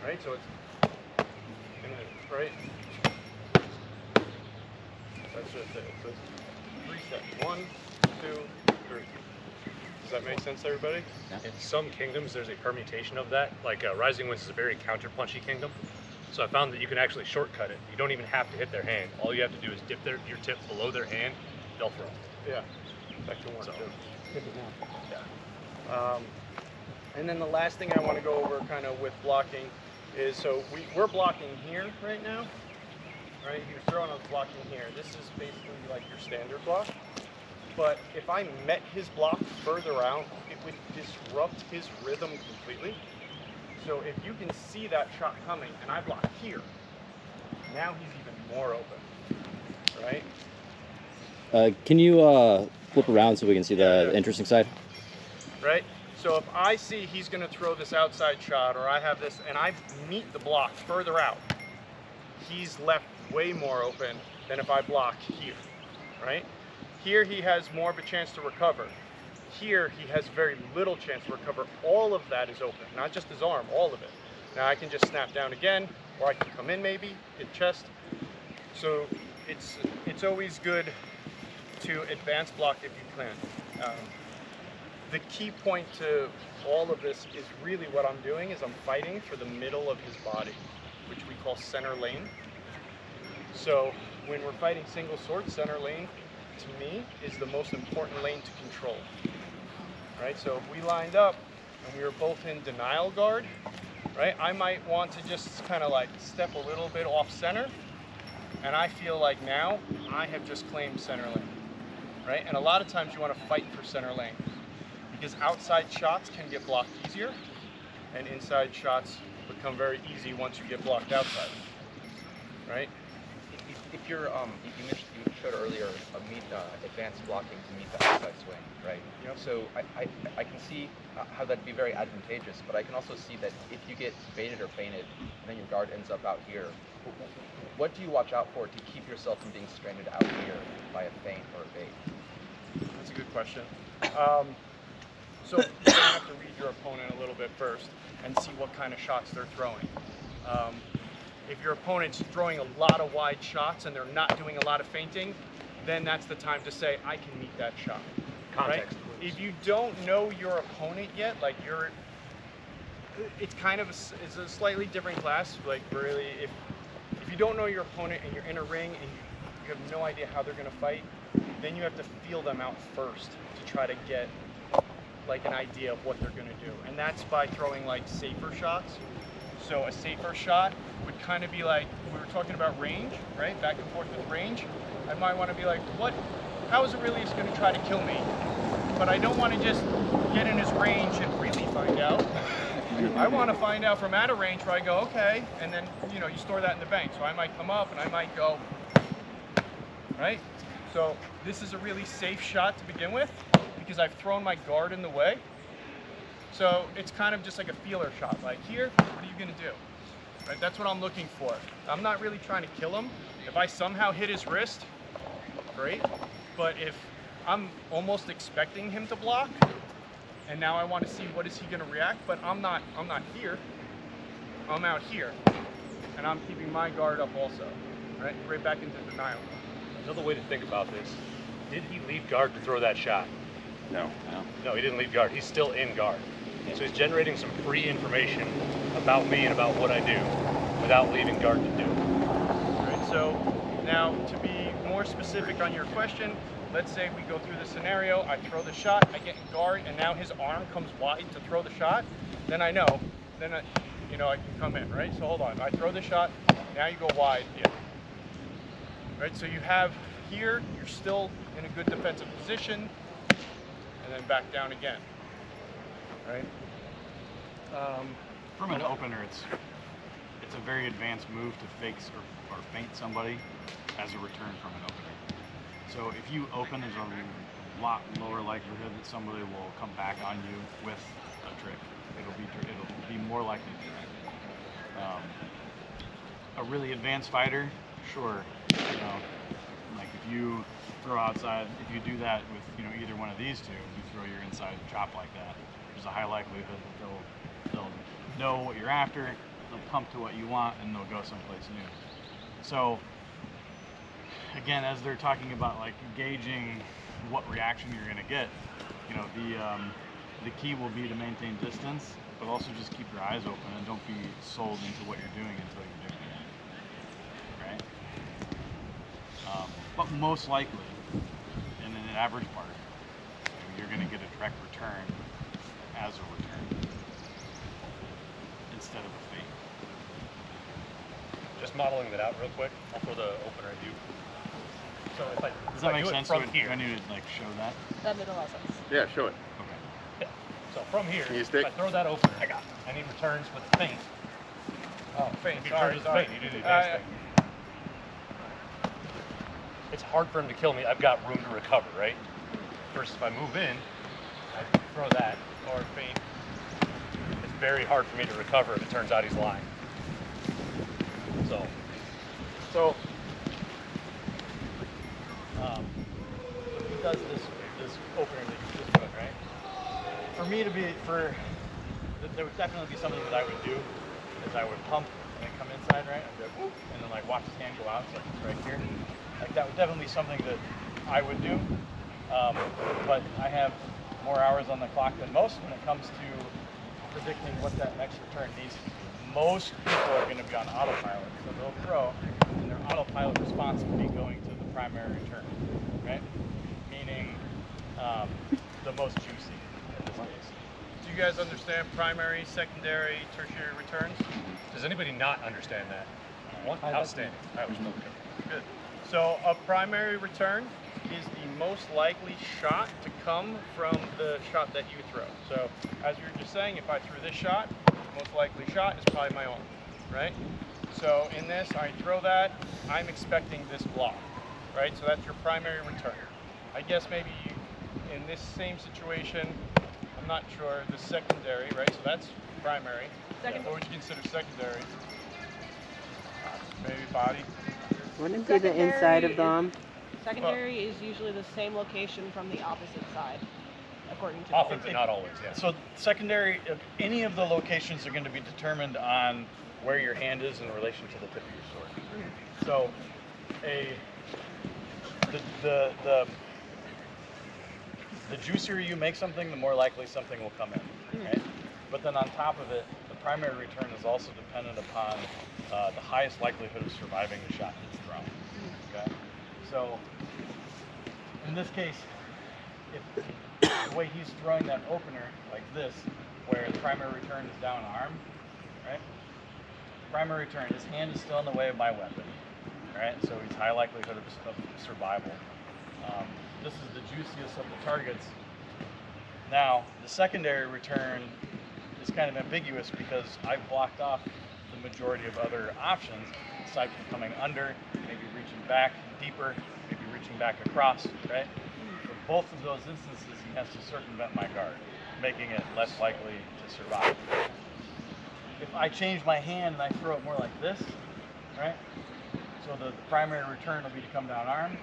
right? So it's right. That's just it. So it's 3 steps. 1, 2, 3. Does that make sense to everybody? In some kingdoms, there's a permutation of that. Like Rising Winds is a very counter-punchy kingdom. So I found that you can actually shortcut it. You don't even have to hit their hand. All you have to do is dip your tip below their hand, they'll throw. Yeah, that can work too. Good to know. Yeah. And then the last thing I want to go over kind of with blocking is, so we're blocking here right now, right? He was throwing us blocking here. This is basically like your standard block. But if I met his block further out, it would disrupt his rhythm completely. So if you can see that shot coming and I block here, now he's even more open, right? Can you flip around so we can see the interesting side? Right? So if I see he's going to throw this outside shot, or I have this, and I meet the block further out, he's left way more open than if I block here, right? Here he has more of a chance to recover. Here he has very little chance to recover. All of that is open, not just his arm, all of it. Now I can just snap down again, or I can come in maybe, hit chest. So it's always good to advance block if you can. The key point to all of this is really what I'm doing is I'm fighting for the middle of his body, which we call center lane. So when we're fighting single sword, center lane to me is the most important lane to control, right? So if we lined up and we were both in denial guard, right? I might want to just kind of like step a little bit off center, and I feel like now I have just claimed center lane, right? And a lot of times you want to fight for center lane because outside shots can get blocked easier, and inside shots become very easy once you get blocked outside, right? If you're, you showed earlier advanced blocking to meet the outside swing, right? Yep. So I can see how that'd be very advantageous, but I can also see that if you get baited or feinted, and then your guard ends up out here, what do you watch out for to keep yourself from being stranded out here by a feint or a bait? That's a good question. So you're gonna have to read your opponent a little bit first and see what kind of shots they're throwing. If your opponent's throwing a lot of wide shots and they're not doing a lot of feinting, then that's the time to say, I can meet that shot. Context. Right? If you don't know your opponent yet, like it's kind of it's a slightly different class. Like really, if you don't know your opponent and you're in a ring and you have no idea how they're gonna fight, then you have to feel them out first to try to get like an idea of what they're gonna do. And that's by throwing like safer shots. So a safer shot would kind of be like, we were talking about range, right? Back and forth with range. I might want to be like, how is Aurelius going to try to kill me? But I don't want to just get in his range and really find out. I want to find out from out of range where I go, okay, and then, you store that in the bank. So I might come up and I might go, right? So this is a really safe shot to begin with because I've thrown my guard in the way. So it's kind of just like a feeler shot. Like here, what are you gonna do? Right, that's what I'm looking for. I'm not really trying to kill him. If I somehow hit his wrist, great. But if I'm almost expecting him to block, and now I want to see what is he gonna react, but I'm not here. I'm out here. And I'm keeping my guard up also. Right back into denial. Another way to think about this, did he leave guard to throw that shot? No. No, he didn't leave guard. He's still in guard. So he's generating some free information about me and about what I do without leaving guard to do it. Right, so now to be more specific on your question, let's say we go through the scenario, I throw the shot, I get in guard, and now his arm comes wide to throw the shot, then I know, then I can come in, right? So hold on, I throw the shot, now you go wide. Yeah. Right, so you have here, you're still in a good defensive position, and then back down again, right? From an opener, it's a very advanced move to fake or feint somebody as a return from an opener. So if you open, there's a lot lower likelihood that somebody will come back on you with a trick. It'll be more likely to. A really advanced fighter, sure, like if you throw outside, if you do that with either one of these two, you throw your inside chop like that, there's a high likelihood that they'll know what you're after, they'll pump to what you want, and they'll go someplace new. So again, as they're talking about like gauging what reaction you're going to get, the key will be to maintain distance, but also just keep your eyes open and don't be sold into what you're doing until you're doing it. Right? But most likely, in an average part, you're going to get a direct return as a return instead of a feint. Just modeling that out real quick, I'll throw the opener at you. So if I Does that make do it sense? from Do here, I need to like show that? That middle has sense. Yeah, show it. Okay. Yeah. So from here, Can you if stick? I throw that opener, and he returns with a feint. Oh, feint, If he sorry, returns with a feint, you do the advanced thing. It's hard for him to kill me. I've got room to recover, right? First, if I move in, I throw that or feint. It's very hard for me to recover if it turns out he's lying. So he does this opener that you just put, right? For me there would definitely be something that I would do, is I would pump and then come inside, right? I'd go, whoop, and then like watch his hand go out, so like it's right here. Like that would definitely be something that I would do. But I have more hours on the clock than most when it comes to predicting what that next return needs to be. Most people are going to be on autopilot, so they'll throw, and their autopilot response will be going to the primary return, right? Meaning the most juicy in this case. Do you guys understand primary, secondary, tertiary returns? Does anybody not understand that? Outstanding. Good. So a primary return is the most likely shot to come from the shot that you throw. So as you were just saying, if I threw this shot, most likely shot is probably my arm, right? So in this, I throw that, I'm expecting this block, right? So that's your primary return. I guess maybe in this same situation, I'm not sure, the secondary, right? So that's primary. What would you consider secondary? Maybe body. Wouldn't it be the inside of the arm? Secondary is usually the same location from the opposite side, according to Often, but not always, yeah. So secondary, any of the locations are going to be determined on where your hand is in relation to the tip of your sword. So the juicier you make something, the more likely something will come in, right? But then on top of it, the primary return is also dependent upon the highest likelihood of surviving the shot that's thrown. Okay, so in this case, if the way he's throwing that opener like this, where the primary return is down arm, right? Primary return, his hand is still in the way of my weapon, right? So he's high likelihood of survival. This is the juiciest of the targets. Now, the secondary return is kind of ambiguous because I've blocked off the majority of other options, aside from coming under, maybe reaching back deeper, maybe reaching back across, right? For both of those instances, he has to circumvent my guard, making it less likely to survive. If I change my hand and I throw it more like this, right? So the primary return will be to come down arm,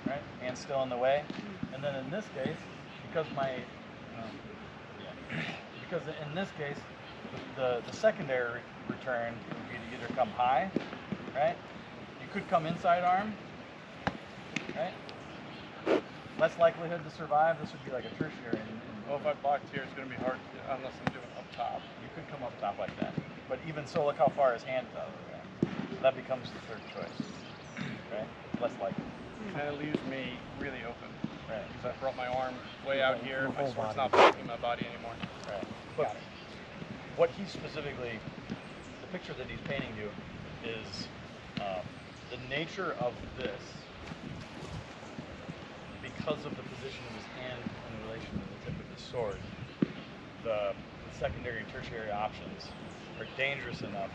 right? Hand still in the way. And then in this case, because in this case, the secondary return would be to either come high, right? You could come inside arm, right? less likelihood to survive. This would be like a tertiary. Well, if I blocked here, it's going to be hard unless I'm doing up top. You could come up top like that. But even so, look how far his hand is out of that. That becomes the third choice. Okay? Less likely. And it leaves me really open. Right. Because I brought my arm way out here. My sword's not blocking my body anymore. Right. But what he specifically, the picture that he's painting you is the nature of this, because of the position of his hand in relation to the tip of his sword, the secondary and tertiary options are dangerous enough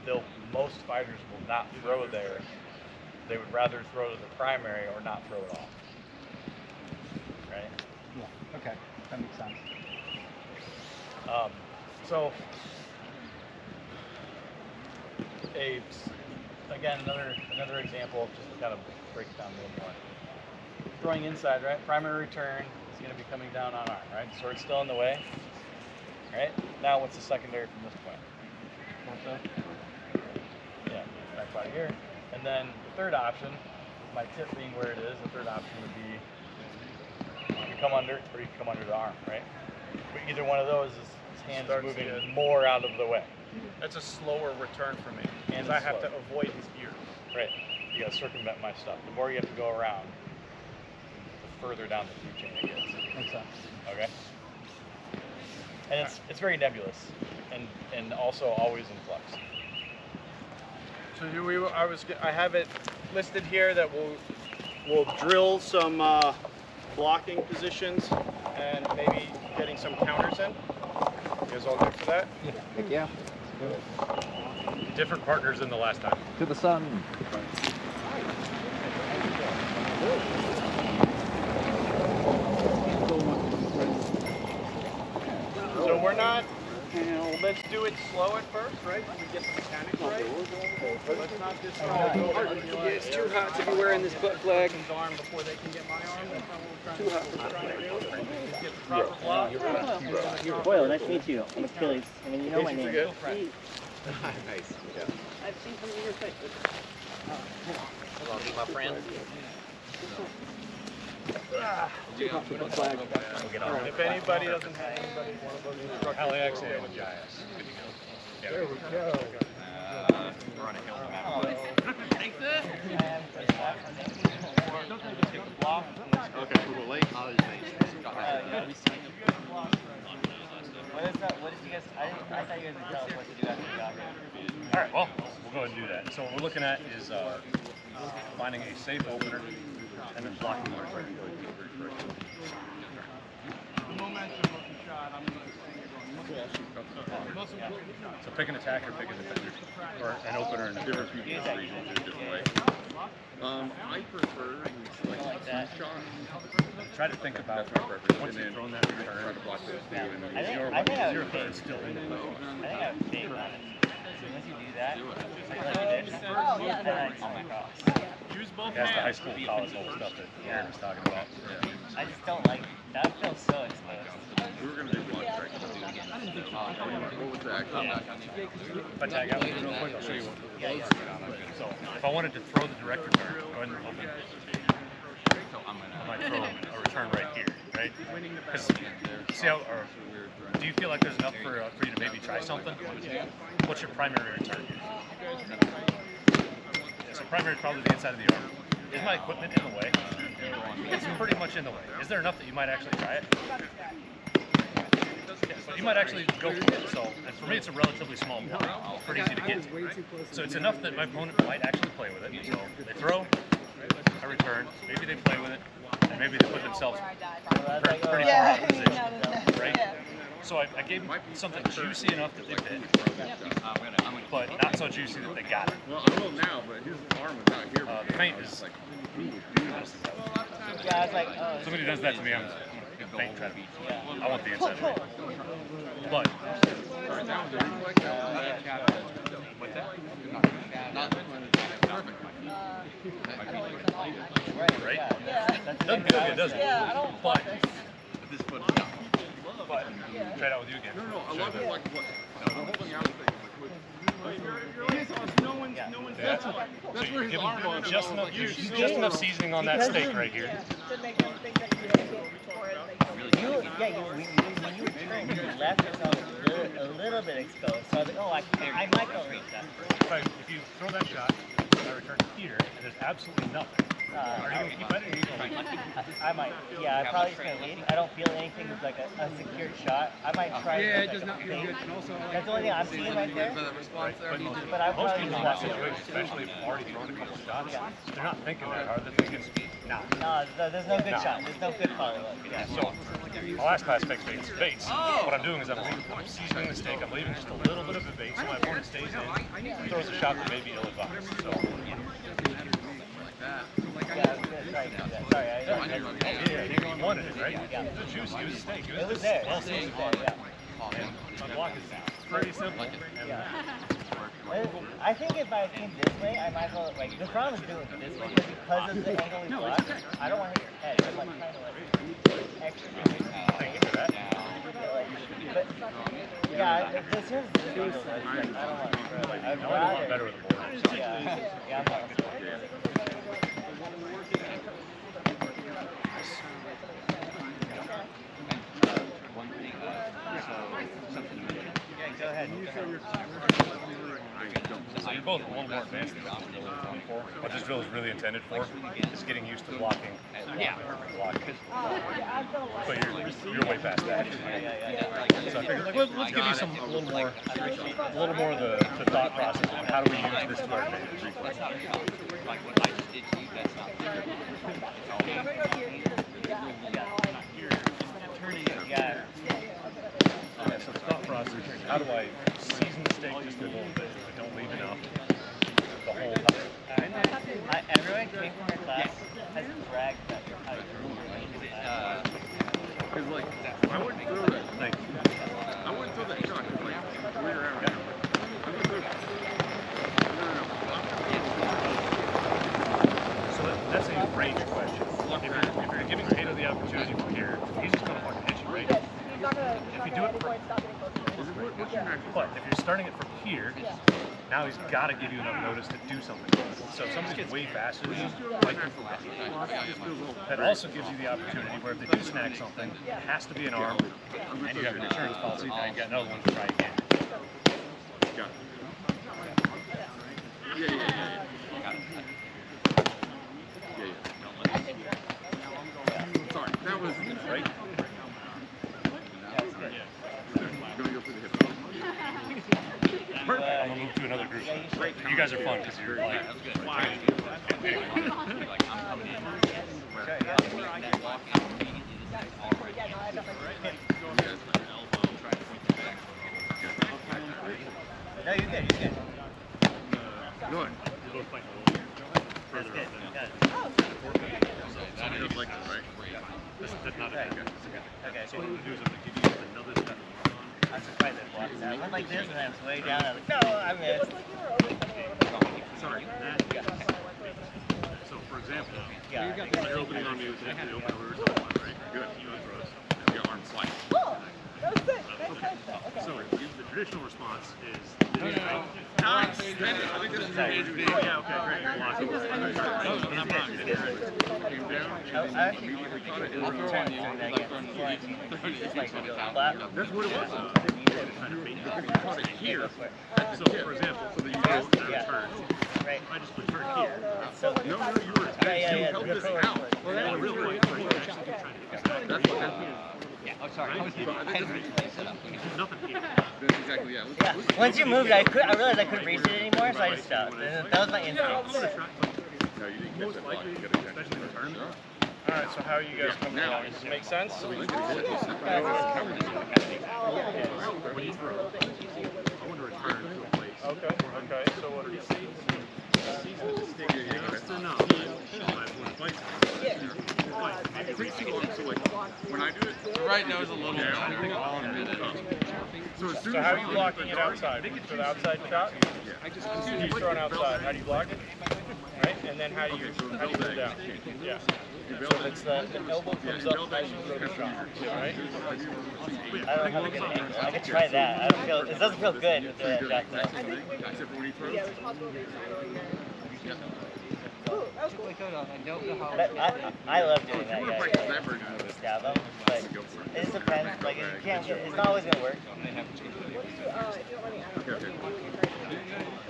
that most fighters will not throw there. They would rather throw to the primary or not throw at all. Right? Yeah. Okay. That makes sense. So, again, another example, just to kind of break it down a little more. Throwing inside, right? Primary return is going to be coming down on arm, right? Sword's still in the way. Right? Now, what's the secondary from this point? Yeah, back by here. And then the third option, my tip being where it is, the third option would be you can come under or you can come under the arm, right? But either one of those is his hands moving more out of the way. That's a slower return for me. And Because I have to avoid his ear. Right. You got to circumvent my stuff. The more you have to go around, the further down the food chain it gets. Makes sense. Okay. And it's very nebulous, and also always in flux. So I have it listed here that we'll drill some blocking positions and maybe getting some counters in. You guys all good for that? Heck yeah. Different partners than the last time. To the sun. So we're not, let's do it slow at first, right? So we get the mechanics right. Let's not just It's too hot to be wearing this butt flag. arm before they can get my arm. That's not what we're trying to do. Get the proper block. Boyle, nice to meet you. I'm Achilles. I mean, you know my name. Nice. Yeah. I've seen some of your pictures. Hello, my friend. If anybody doesn't have anybody, one of those instructors. LAX and GIS. Good to go. There we go. We're on a hill. Take this. Okay, we'll wait. What did you guys? I thought you guys would tell us what to do after we got here. All right, well, we'll go ahead and do that. So what we're looking at is finding a safe opener and then blocking the return. The momentum of the shot, I'm going to So pick an attacker, pick a defender, or an opener and a Different people in the region do it different way. I prefer like that shot. Try to think about once you've thrown that return. Try to block those two, and then I think I Zero would card is still in the play. I think I would fake on it. Once you do that, like you did, oh my gosh. use both That's the high hands. school, college level stuff that Aaron was talking about. I just don't like that. Feels so exposed. we were going to do one trick. What was that? If I tag out real quick, I'll show you what. So if I wanted to throw the direct return, go ahead and open. I might throw a return right here, right? Because see how, or do you feel like there's enough for you to maybe try something? What's your primary return? So primary is probably the inside of the arm. Is my equipment in the way? It's pretty much in the way. Is there enough that you might actually try it? Yeah, so you might actually go for it. So, and for me, it's a relatively small block, pretty easy to get to. So it's enough that my opponent might actually play with it. So they throw, I return, maybe they play with it, and maybe they put themselves pretty far out of position, right? So I gave them something juicy enough that they bit, but not so juicy that they got it. Well, I will now, but his arm was not here. The feint is like, Yeah, I was like, oh. somebody does that to me, I'm feint trying to beat. I want the inside of it. But right? Doesn't feel good, does it? Yeah, I don't But This foot. try it out with you again. I love it. Like what? The whole thing I was thinking. No one's That's where his Give arm him was. just enough seasoning on that steak right here. To make them think that you hit it before it makes them when you turned, you left yourself a little bit exposed. So I was like, oh, I might go reach that first. If you throw that shot, I return here, and there's absolutely nothing. Are you going to keep at it, or are you going to leave? I might. Yeah, I'm probably just going to leave. I don't feel anything that's like a secured shot. I might try Yeah, to it does not feel good. And also, that's the only thing I'm seeing right there. But I Most probably people in that situation, especially if you've already thrown a couple shots, they're not thinking that hard. They're thinking, nah. No, there's no good shot. There's no good follow-up. Yeah, so my last class fixed baits. What I'm doing is I'm seasoning the steak. I'm leaving just a little bit of a bait so my opponent stays in and throws a shot that may be ill-advised. So. Sorry, You wanted it, right? Yeah. It was juicy. It was a steak. It was there. Well seasoned. And my block is pretty simple. I think if I came this way, I might as well, like, the problem is doing it this way, because of the angle we blocked, I don't want to hit your head. I'm like trying to, like, extra. Thank you for that. But, yeah, this is the angle, like, I don't want to, like, I'd rather. Better with the board. Yeah, I'm not. One thing, something go ahead. So you're both a little more advanced than what you're really going for. What this drill is really intended for is getting used to blocking. But you're way past that. So I figured, like, let's give you a little more of the thought process of how do we use this to our advantage. Yeah. So the thought process is, how do I season the steak just a little bit? I don't leave enough the whole time. Everyone came from your class has bragged that you're how to Because, like, I wouldn't throw that. Thank you. I wouldn't throw that shot because, like, we're out here. So that's a range question. If you're giving Tato the opportunity from here, he's just going to fucking hit you, right? If you do it from, but if you're starting it from here, now he's got to give you enough notice to do something. So if something's way faster than you, like, that also gives you the opportunity where if they do snack something, it has to be an arm, and you have an insurance policy, now you've got another one to try again. Got it. Yeah. Sorry, that was right. Gonna go through the hip. Perfect. I'm gonna move to another group. You guys are fun because you're like. No, you're good. You're good. Good. You're both fighting further up. Something like that, right? That's not okay. Okay. So what I'm gonna do is I'm gonna give you another step. I'm surprised I blocked that. I went like this and I was way down. I was like, no, I missed. Sorry. So for example, you're opening on me with the opener we were talking about, right? Good. You throw us. Your arm slice. Okay. So the traditional response is Nice. I think this is yeah, okay, great. You're blocking. Came down. I actually caught it. I'll throw on you. Just like that's what it was. You caught it here. So for example, so that you go and return. Right. I just return here. No, you were. You held this out. Well, that real quick. That's what happened. Yeah, oh sorry. I was nothing here. That's exactly, yeah. Once you moved, I realized I couldn't reach it anymore, so I just stopped. And that was my instinct. No, you didn't catch that block. You got to catch it. Alright, so how are you guys coming along? Does this make sense? When you throw, I want to return to a place. Okay, so what are you saying? Just enough. So like, when I do it, The right nose a little down, down. and then up. So as soon So as how are you blocking it outside? For the outside shot? Yeah. As soon as you throw it outside, how do you block it? Right? And then how do you go down? Yeah. So it's the elbow comes up as you throw the shot. Right? I don't have a good angle. I could try that. I don't feel. It doesn't feel good with the shot though. Except for when he throws. Yeah, there's possible Ooh, that was cool. I love doing that. Yeah, stab them, but it just depends. Like you can't. It's not always gonna work. What do you, if you don't mind me asking, what do you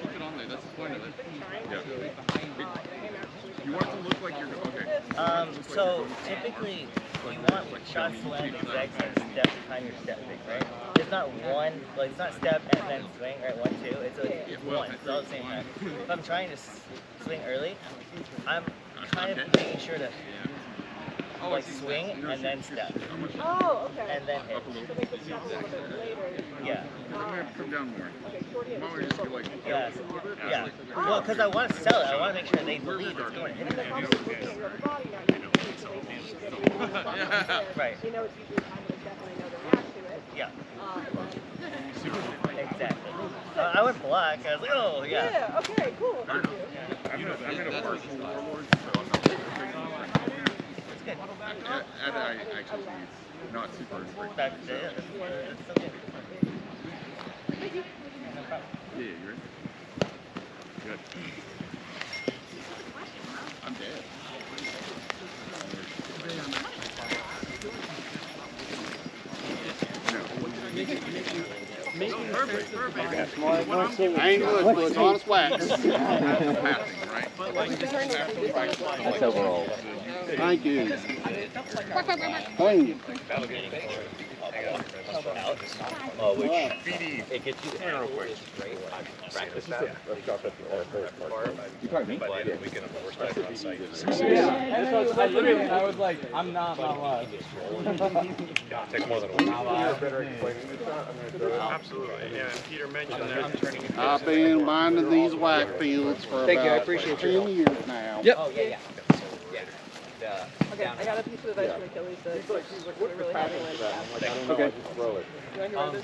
Keep it on there. That's the point of it. Yeah. You want it to look like you're okay. So typically you want shots to land the exact same step behind your step pick, right? It's not one, like it's not step and then swing, right? 1, 2. It's like one. It's all the same time. If I'm trying to swing early, I'm kind of making sure to like swing and then step. Oh, okay. And then hit. So make the step a little bit later. Yeah. Come down more. Okay, 40 Come on, just be like, Yeah. Yeah. Well, because I want to sell it. I want to make sure they believe it's going to hit them. Right. You know it's usually time of the step and I know the react to it. Yeah. Exactly. I went black. I was like, oh, yeah. Yeah, okay, cool. Thank you. I'm in a partial warlord, so I'm not It's good. and I actually not super inspired. That's it. It's so good. Yeah, you ready? Good. I'm dead. I ain't good, but it's honest wax. That's overall. Thank you. Thank you. Which it gets you there real quick. Practice that. You talking to me? We can enforce that on site. Yeah, that's what I was like, I'm not live. Takes more than a week. Absolutely. Yeah. And Peter mentioned that. I've been minding these whack fields for about 10 years now. Yep. Oh, yeah. Okay, I got a piece of advice from Achilles that we're really having one. Okay.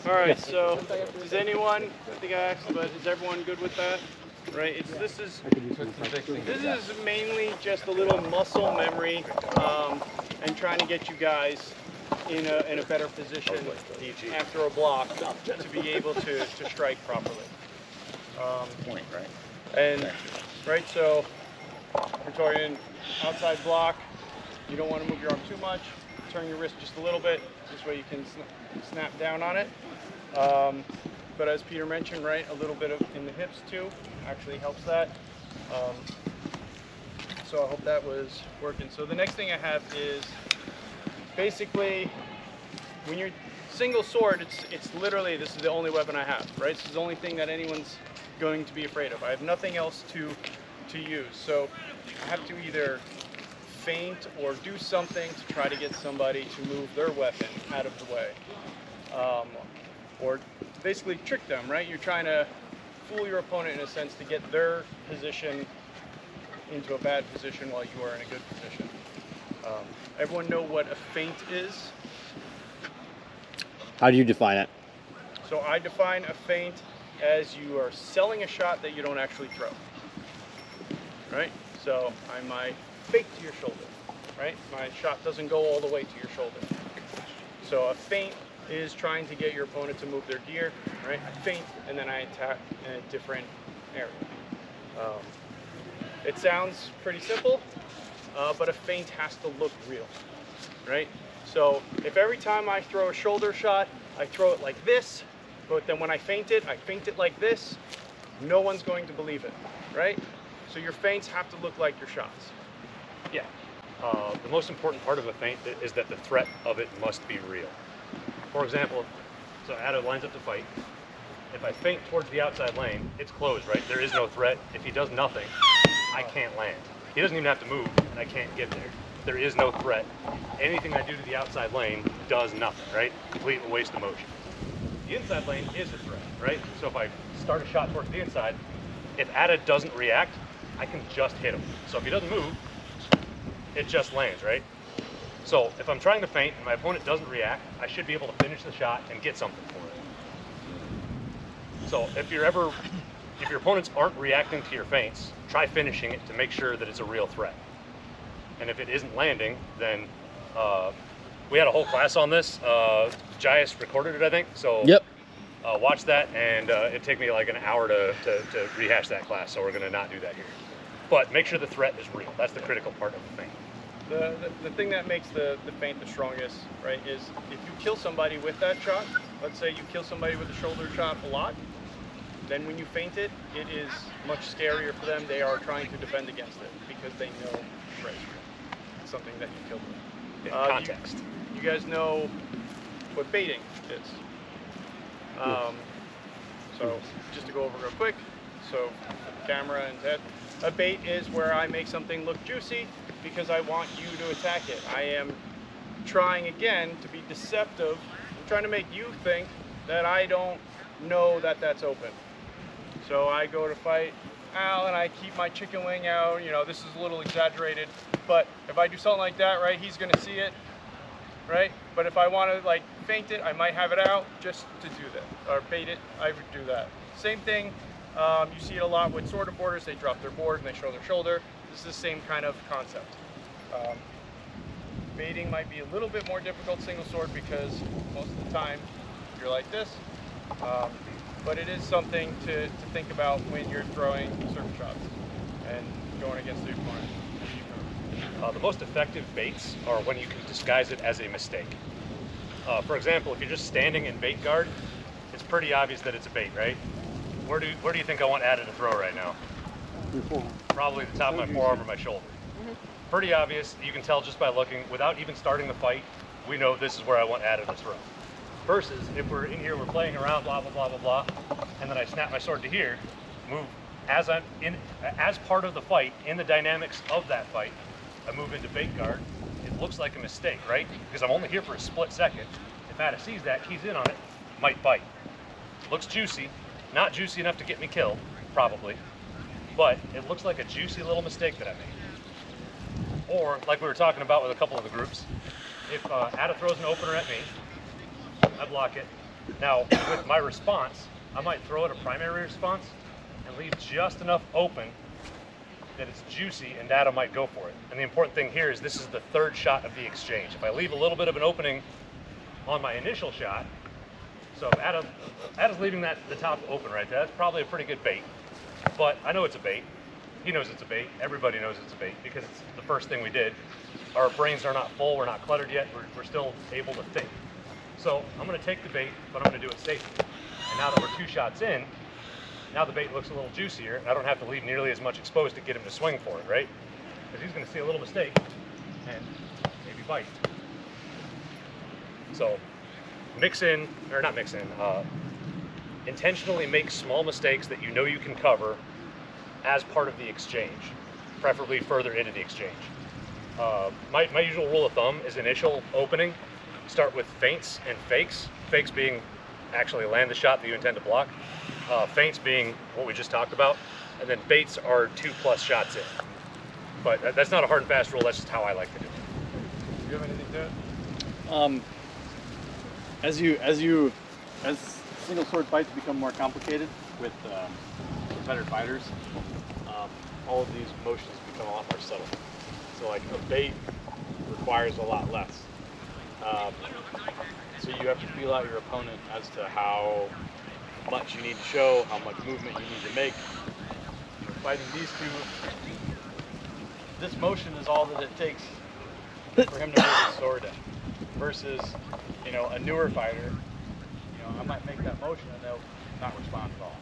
All right. So, does anyone? I think I asked, but is everyone good with that? Right. This is mainly just a little muscle memory, and trying to get you guys in a better position after a block to be able to strike properly. Point, right? And right. So, Victorian outside block. You don't want to move your arm too much. Turn your wrist just a little bit. This way you can snap down on it. But as Peter mentioned, right, a little bit of in the hips too actually helps that. So I hope that was working. So the next thing I have is basically when you're single sword, it's literally, this is the only weapon I have, right? This is the only thing that anyone's going to be afraid of. I have nothing else to use. So I have to either feint or do something to try to get somebody to move their weapon out of the way, or basically trick them, right? You're trying to fool your opponent in a sense to get their position into a bad position while you are in a good position. Everyone know what a feint is? How do you define it? So I define a feint as you are selling a shot that you don't actually throw, right? So I might fake to your shoulder, right? My shot doesn't go all the way to your shoulder. So a feint is trying to get your opponent to move their gear, right? I feint and then I attack in a different area. It sounds pretty simple, but a feint has to look real, right? So if every time I throw a shoulder shot, I throw it like this, but then when I feint it like this, no one's going to believe it, right? So your feints have to look like your shots. Yeah. The most important part of a feint is that the threat of it must be real. For example, so AttA lines up to fight. If I feint towards the outside lane, it's closed, right? There is no threat. If he does nothing, I can't land. He doesn't even have to move, and I can't get there. There is no threat. Anything I do to the outside lane does nothing, right? Complete waste of motion. The inside lane is a threat, right? So if I start a shot towards the inside, if AttA doesn't react, I can just hit him. So if he doesn't move, it just lands, right? So if I'm trying to feint and my opponent doesn't react, I should be able to finish the shot and get something for it. So if your opponents aren't reacting to your feints, try finishing it to make sure that it's a real threat. And if it isn't landing, then we had a whole class on this. Jais recorded it, I think. So yep. Watch that, and it'd take me like an hour to rehash that class. So we're gonna not do that here. But make sure the threat is real. That's the critical part of the feint. The thing that makes the feint the strongest, right, is if you kill somebody with that shot, let's say you kill somebody with a shoulder shot a lot, then when you feint it, it is much scarier for them. They are trying to defend against it because they know it's something that you killed with. Context. You guys know what baiting is. So just to go over real quick, so camera and Ted, a bait is where I make something look juicy because I want you to attack it. I am trying again to be deceptive. I'm trying to make you think that I don't know that that's open. So I go to fight Al and I keep my chicken wing out. You know, this is a little exaggerated, but if I do something like that, right, he's gonna see it, right? But if I want to like feint it, I might have it out just to do that, or bait it, I would do that. Same thing, you see it a lot with sword boarders. They drop their board and they show their shoulder. This is the same kind of concept. Baiting might be a little bit more difficult single sword because most of the time you're like this, but it is something to think about when you're throwing certain shots and going against the opponent. The most effective baits are when you can disguise it as a mistake. For example, if you're just standing in bait guard, it's pretty obvious that it's a bait, right? Where do you think I want AttA to throw right now? Your forearm. Probably the top of my forearm or my shoulder. Pretty obvious. You can tell just by looking. Without even starting the fight, we know this is where I want AttA to throw. Versus if we're in here, we're playing around, blah, blah, blah, blah, blah, and then I snap my sword to here, move as part of the fight, in the dynamics of that fight, I move into bait guard. It looks like a mistake, right? Because I'm only here for a split second. If AttA sees that, keys in on it, might bite. Looks juicy, not juicy enough to get me killed, probably, but it looks like a juicy little mistake that I made. Or, like we were talking about with a couple of the groups, if AttA throws an opener at me, I block it. Now, with my response, I might throw it a primary response and leave just enough open that it's juicy and AttA might go for it. And the important thing here is this is the third shot of the exchange. If I leave a little bit of an opening on my initial shot, so if AttA's leaving the top open right there, that's probably a pretty good bait. But I know it's a bait. He knows it's a bait. Everybody knows it's a bait because it's the first thing we did. Our brains are not full. We're not cluttered yet. We're still able to think. So I'm going to take the bait, but I'm going to do it safely. And now that we're 2 shots in, now the bait looks a little juicier. I don't have to leave nearly as much exposed to get him to swing for it, right? Because he's going to see a little mistake and maybe bite. So intentionally make small mistakes that you know you can cover as part of the exchange, preferably further into the exchange. My usual rule of thumb is initial opening, start with feints and fakes. Fakes being actually land the shot that you intend to block. Feints being what we just talked about, and then baits are 2+ shots in. But that's not a hard and fast rule, that's just how I like to do it. Do you have anything to it? As single sword fights become more complicated with better fighters, all of these motions become a lot more subtle. So like a bait requires a lot less. So you have to feel out your opponent as to how much you need to show, how much movement you need to make. Fighting these two, this motion is all that it takes for him to move his sword in. Versus, a newer fighter, I might make that motion and they'll not respond at all,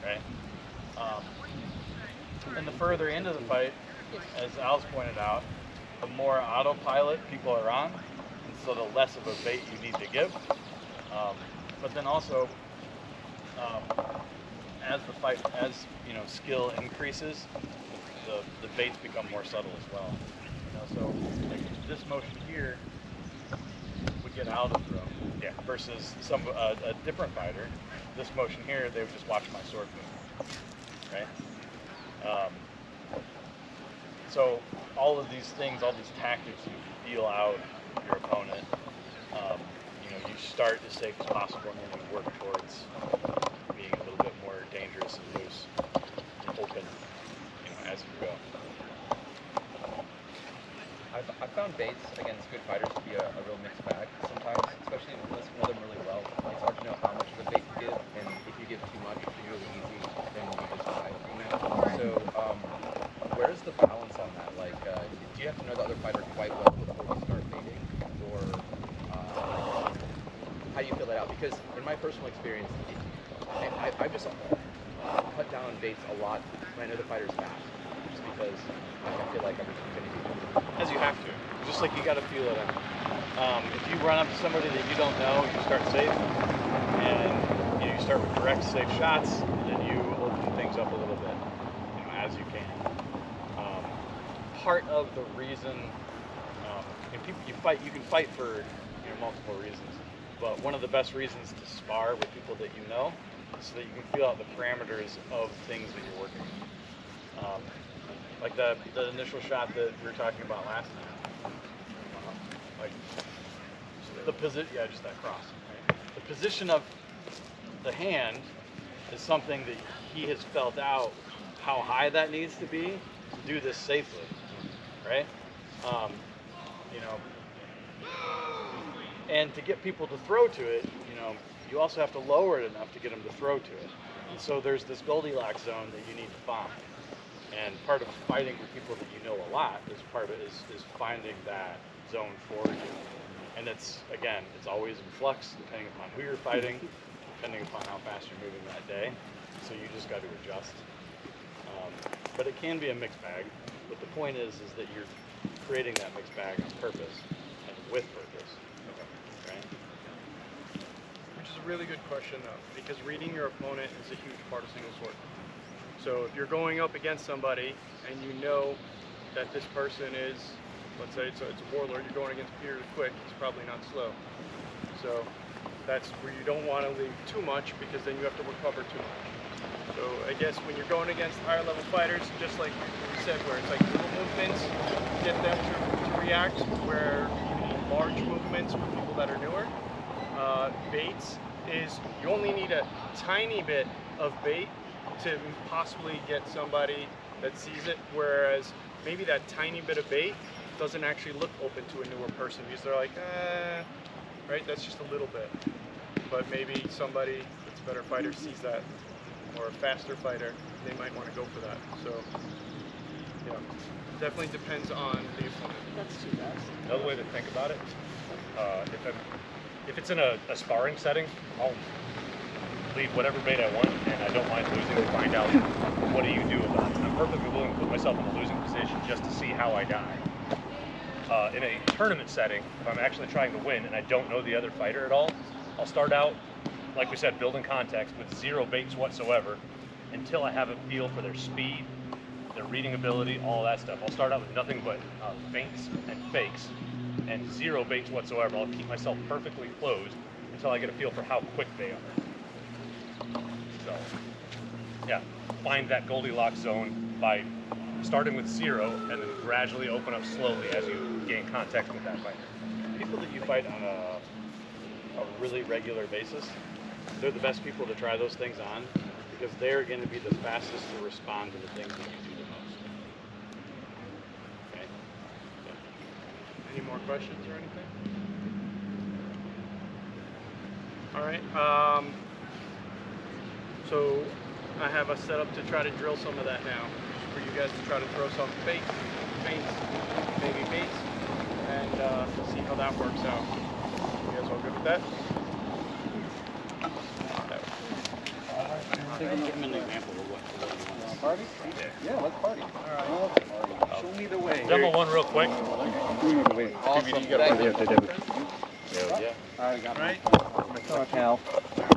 right? And the further into the fight, as Al's pointed out, the more autopilot people are on, and so the less of a bait you need to give. But then also, as skill increases, the baits become more subtle as well. So like this motion here would get Al to throw. Yeah. Versus a different fighter, this motion here, they would just watch my sword move, right? So all of these things, all these tactics, you feel out your opponent. You start as safe as possible, and then you work towards being a little dangerous and loose and open, as you go. I've found baits against good fighters to be a real mixed bag sometimes, especially when you know them really well. It's hard to know how much of a bait to give, and if you give too much, it's really easy, then you just die. So, where's the balance on that? Like, do you have to know the other fighter quite well before you start baiting, or how do you feel that out? Because in my personal experience, I've just cut down on baits a lot when I know the fighter's fast, just because I feel like I'm just going to be. As you have to. Just like you got to feel it out. If you run up to somebody that you don't know, you start safe, and you start with direct, safe shots, and then you open things up a little bit, as you can. Part of the reason, and people you can fight for multiple reasons, but one of the best reasons to spar with people that you know is so that you can feel out the parameters of things that you're working on. Like the initial shot that we were talking about last time. Like the position, just that cross. Right? The position of the hand is something that he has felt out how high that needs to be to do this safely, right? And to get people to throw to it, you also have to lower it enough to get them to throw to it. And so there's this Goldilocks zone that you need to find. And part of fighting with people that you know a lot is finding that zone for you. And it's always in flux depending upon who you're fighting, depending upon how fast you're moving that day. So you just got to adjust. But it can be a mixed bag. But the point is that you're creating that mixed bag on purpose and with purpose. Right? Which is a really good question, though, because reading your opponent is a huge part of single sword. So if you're going up against somebody and you know that this person is, let's say it's a warlord, you're going against Peter quick, he's probably not slow. So that's where you don't want to leave too much, because then you have to recover too much. So I guess when you're going against higher level fighters, just like we said, where it's like little movements, get them to react, where you need large movements for people that are newer. Baits is, you only need a tiny bit of bait to possibly get somebody that sees it, whereas maybe that tiny bit of bait doesn't actually look open to a newer person, because they're like, right, that's just a little bit. But maybe somebody that's a better fighter sees that, or a faster fighter, they might want to go for that. So, definitely depends on the opponent. That's too fast. Another way to think about it, if it's in a sparring setting, I'll leave whatever bait I want, and I don't mind losing to find out what do you do about it. I'm perfectly willing to put myself in a losing position just to see how I die. In a tournament setting, if I'm actually trying to win and I don't know the other fighter at all, I'll start out, like we said, building context with zero baits whatsoever until I have a feel for their speed, their reading ability, all of that stuff. I'll start out with nothing but feints and fakes and zero baits whatsoever. I'll keep myself perfectly closed until I get a feel for how quick they are. So, find that Goldilocks zone by starting with zero and then gradually open up slowly as you gain contact with that fighter. People that you fight on a really regular basis, they're the best people to try those things on, because they're going to be the fastest to respond to the things that you do the most. Okay? Any more questions or anything? All right. So I have us set up to try to drill some of that now, for you guys to try to throw some feints, maybe baits, and see how that works out. You guys all good with that? Give them an example of what you want. Party? Yeah, let's party. All right. Show me the way. Demo one real quick. Awesome. Yeah. All right, got right. Cal.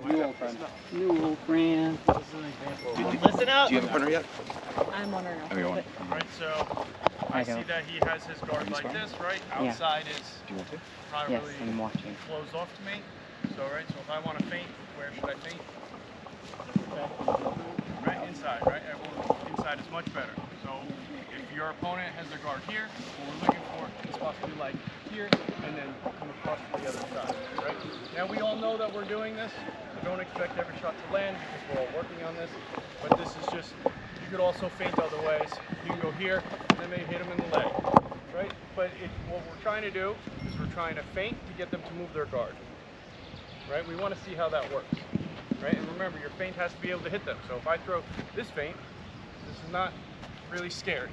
New old friend. New old friend. This is an example. Listen up. Do you have a partner yet? I'm on her now. Everyone. Right, so I see that he has his guard like this, right? Outside is probably closed off to me. So, right, so if I want to feint, where should I feint? Right, inside, right? Inside is much better. So So if your opponent has their guard here, what we're looking for is possibly like here, and then come across to the other side, right? Now we all know that we're doing this. I don't expect every shot to land because we're all working on this, but this is just, you could also feint other ways. You can go here, and then maybe hit them in the leg, right? But what we're trying to do is we're trying to feint to get them to move their guard, right? We want to see how that works, right? And remember, your feint has to be able to hit them. So if I throw this feint, this is not really scary.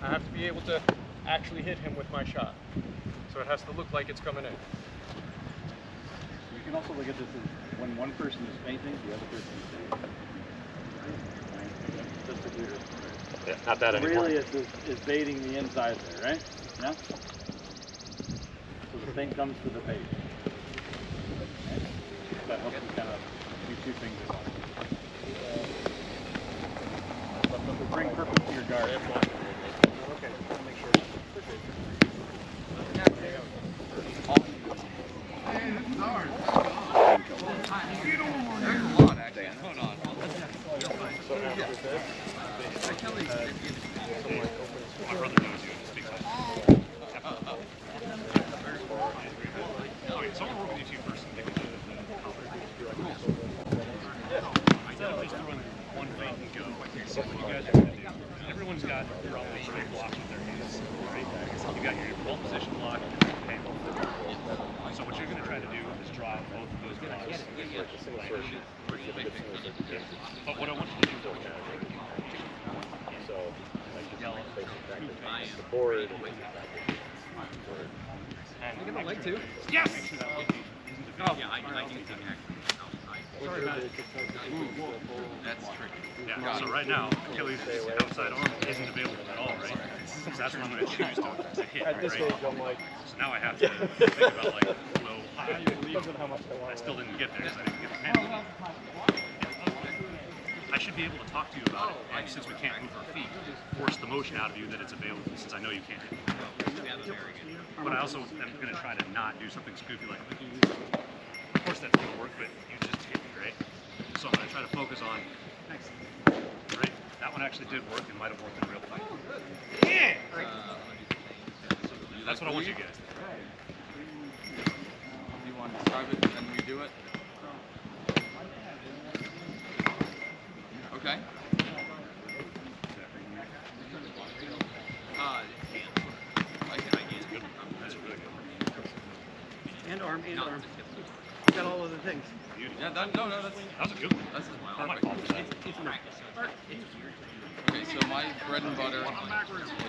I have to be able to actually hit him with my shot. So it has to look like it's coming in. You can also look at this as when one person is feinting, the other person is feinting. Just to do this. Yeah, not that anymore. Really, it's baiting the inside there, right? Yeah? So the feint comes to the bait. Okay? That helps you kind of do two things at once. But bring purpose to your guard. Okay, make sure. My brother knows you and speaks like okay, so I'll work with you two first and take I got at least doing one feint and go. So what you guys are going to do, everyone's got probably straight blocks with their hands, right? You got your ball position block and your hand. So what you're going to try to do is draw out both of those blocks. But what I want you to do is yell the board. You got a leg too? Yes! Oh, yeah, I do think Sorry about it. That's tricky. Yeah, so right now, Achilles' outside arm isn't available at all, right? So that's what I'm going to choose to hit, At this right? stage, I'm like, So now I have to think about like, well, I still didn't get there because I didn't get the hand. I should be able to talk to you about it, and since we can't move our feet, force the motion out of you that it's available, since I know you can't hit. But I also am going to try to not do something goofy like, of course that's going to work, but you just hit me, right? So I'm going to try to focus on, right, that one actually did work and might have worked in real fight. Yeah! That's what I want you guys to do. You want to describe it and then redo it? Okay. That's really good. And arm, and arm. You got all of the things. Yeah, that was a good one. That's my perfect. fault for that. It's practice. Okay, so my bread and butter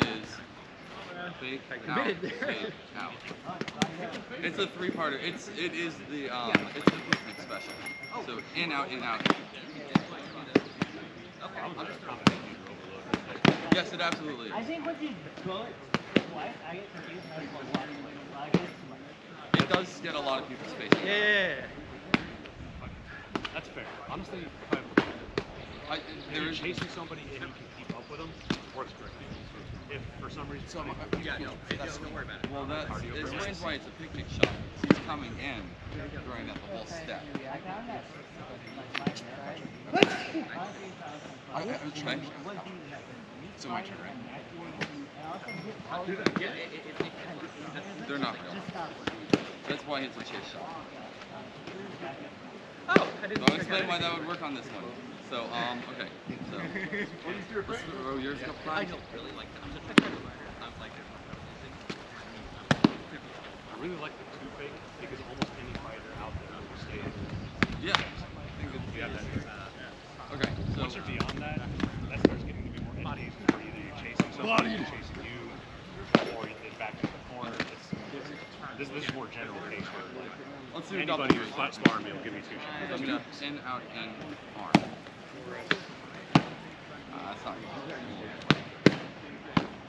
is fake out, fake out. It's a three-parter. It is the it's the movement special. So in out, in out. Yes, it absolutely is. I think when you go it twice, I get confused how it's watching. It does get a lot of people's space. Yeah. That's fair. Honestly, if you're chasing somebody and you can keep up with them, it works great. If for some reason don't worry about it. Well, that explains why it's a picnic shot. He's coming in during that the whole step. Okay. So my turn, right? They're not real. That's why it's a chase shot. Oh, I didn't. So I'll explain why that would work on this one. So, okay. So, let's throw yours a couple times. I really like the two fake because almost any fighter out there will stay in. Yeah. I think it's, yeah, that. Okay. So once you're beyond that, that starts getting to be more edgy. Where either you're chasing somebody, you're chasing you, or you're back to the corner. This is more general case where like let's do anybody who's sparring me will give me two shots. I'm gonna in, out, in, arm. That's not good.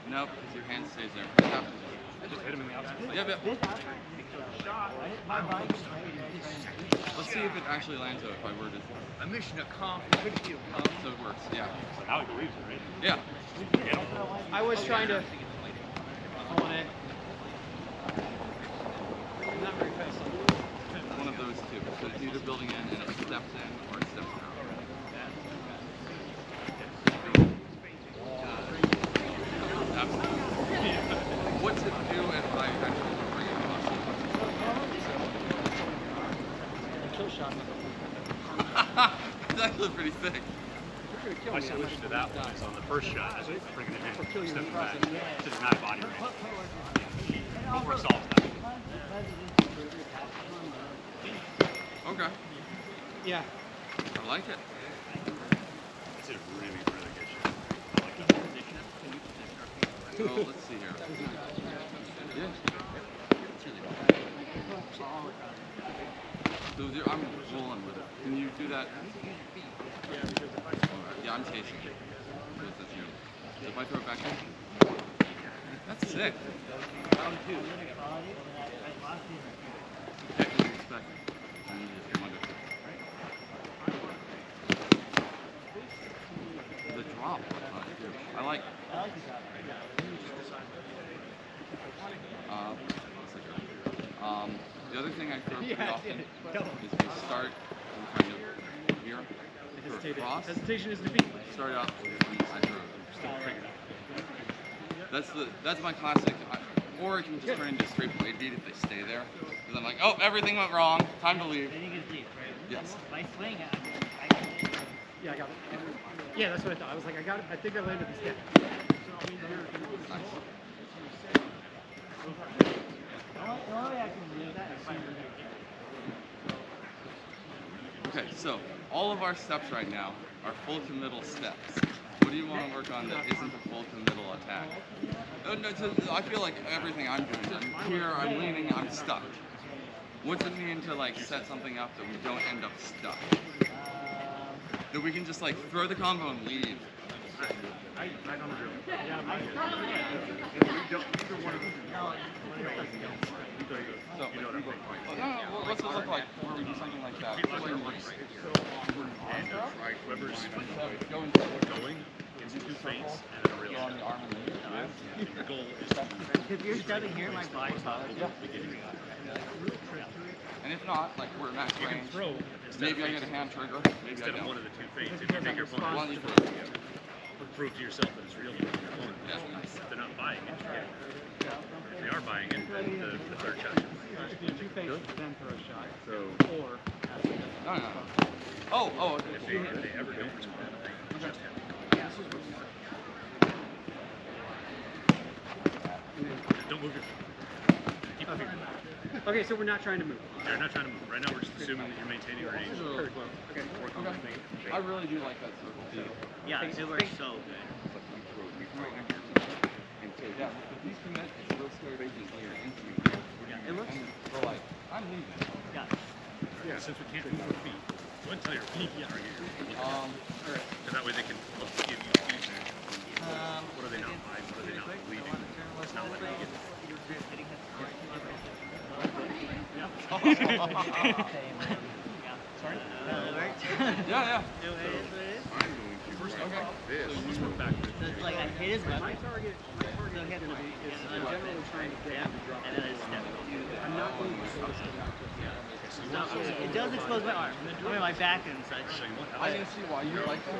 Nope, because your hand stays there. I just hit him in the outside. Yep. Let's see if it actually lands though, if I were to. A mission accomplished. So it works, yeah. So now he believes it, right? Yeah. I was trying to on it. Not very fast. One of those two. So it's either building in and it steps in or it steps out. shot. That's actually pretty sick. My solution to that one is on the first shot, is bringing it in, stepping back to deny body range. Footwork solves that. Okay. Yeah. I like it. It's a really, really good shot. I like that position. So let's see here. Yeah. So I'm rolling with it. Can you do that? Yeah, I'm tasting it. So if I throw it back in? That's sick. Round 2. Heck, what do you expect? I need to just come under. The drop was nice too. I like it. The other thing I throw pretty often is we start kind of here. Hesitation is defeat. Start out and I throw it. That's my classic. Or it can just turn into a straight blade beat if they stay there. Because I'm like, oh, everything went wrong. Time to leave. Then you can leave, right? Yes. By swing, yeah, I got it. Yeah, that's what I thought. I was like, I got it. I think I landed the step. Okay, so all of our steps right now are full to middle steps. What do you want to work on that isn't a full to middle attack? No, I feel like everything I'm doing, I'm here, I'm leaning, I'm stuck. What's it mean to like set something up that we don't end up stuck? That we can just like throw the combo and leave. I don't agree. Yeah, So, what's it look like where we do something like that? Going into two feints and then a real on the arm and the goal is to if you're stepping here, my body's up. And if not, like we're max range, maybe I get a hand trigger, maybe instead I don't. of one of the two feints, if you take your opponent prove to yourself that it's real. They're not buying it. If they are buying it, then the third shot should be two faces, then throw a shot. So, or no. Oh, okay. If they ever don't respond, just have don't move your keep moving. Okay, so we're not trying to move. They're not trying to move. Right now we're just assuming that you're maintaining range. Okay. Work on the thing. I really do like that circle too. Yeah, it works so good. Yeah, if these commit, it's real scary to just layer into me. Yeah, it looks. We're like, I'm leaving. Yeah. Yeah, since we can't move our feet, go ahead and tell your feet are here. And that way they can look to give you feedback. What are they not buying? What are they not believing? What's not letting you get Sorry? Yeah. Let's work backwards. So it's like I hit his weapon. So he has to generally trying to get him to drop. And then I step. I'm not going to it does expose my arm. I mean my back and such. I can see why you like that.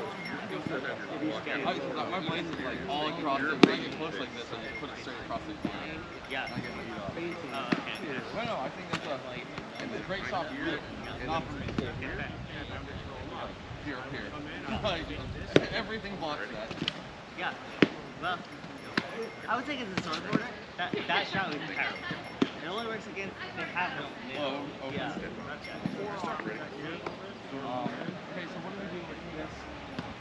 My blades is like all across it. When I get close like this, I just put it straight across the corner. Yeah. I get beat up. Oh, okay. No, I think it's a great soft grip. Not for me. Here. Like, everything blocks that. Yeah. Well, I would think as a swordboarder, that shot would be terrible. It only works against they have no nail. Oh, okay. Yeah. Okay, so what do we do with this?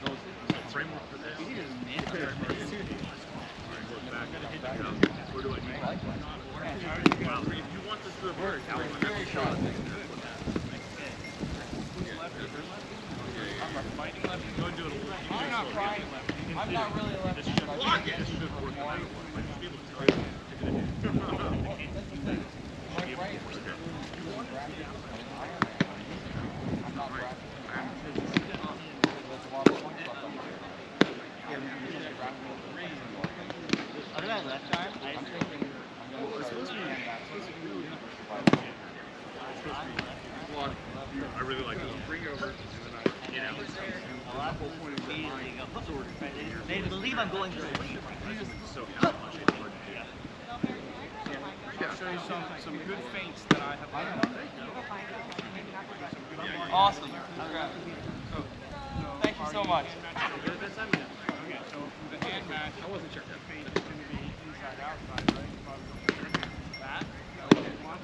So framework for this. You can just make it. Work back. Where do I need? Well, if you want this to work, very sharp. Fighting left, go and do it a little. I'm not trying left. I'm not really a left. This should block it. This should work. Might just be able to tell you. Other than left arm, I really like this. Bring over. You know. a lot of people immediately go, they believe I'm going to sleep. So how much it's hard to do. I'll show you some good feints that I have learned. Awesome. Thank you so much. Okay, so the hand match, I wasn't sure. The feint is going to be inside outside, right? That was one.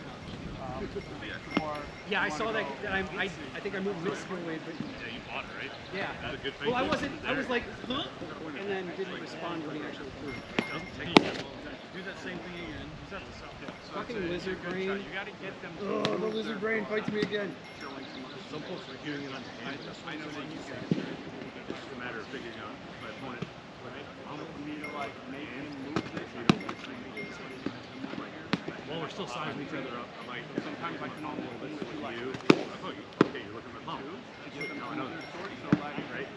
Yeah, I saw that. I think I moved mid-way, but Yeah, you bought it, right? yeah. That was a good feint. Well, I wasn't. I was like, huh? And then didn't respond when he actually threw. It doesn't take that long. Do that same thing again. Use that to stop. Fucking lizard brain. You got to get them. Oh, the lizard brain fights me again. Some folks are doing it on the hand. I know that you can. It's just a matter of figuring out my opponent. I'm going to need to like make him move this. While we're still sizing each other up, I might. Sometimes I can only move to like You. Oh, okay, you're looking at my bump. No, I know that. Right?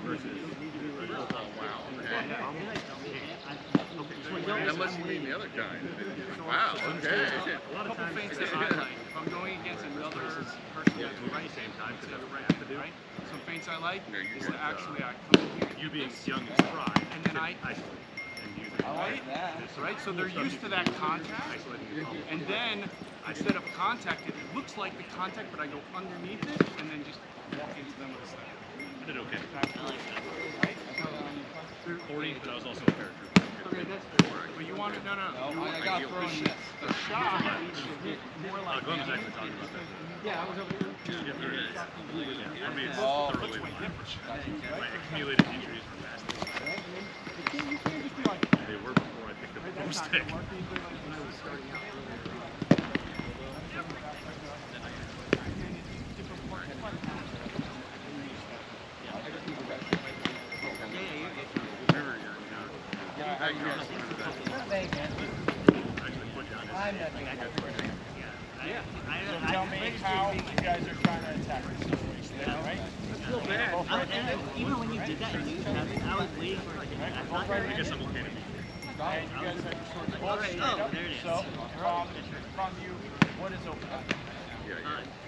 Versus. Oh, wow. That must mean the other kind. Wow, okay. A lot of feints that I like. If I'm going against another person that's right at the same time, because that's what I have to do. Right? Some feints I like is to actually I come in here. You being young and spry. And then I right? Right? So they're used to that contact. And then instead of contact, it looks like the contact, but I go underneath it and then just walk into them with a slam. I did okay. I like that. Right? 40, but I was also a paratrooper. Okay, that's fair. But you want to, no. I got thrown. The shot needs to hit more like Glenn was actually talking about that. Yeah, I was over there. Yeah, there it is. Yeah, I mean, it's Oh, thoroughly aligned. My accumulated injuries were massive. You can't just be like, They were before I picked up the post stick. Tell me how you guys are trying to attack this situation, right? I feel bad. Even when you did that and you happened, I was waiting for like I thought I guess I'm okay to be. And you guys have your swords both straight up. there it is. So, from you, what is open?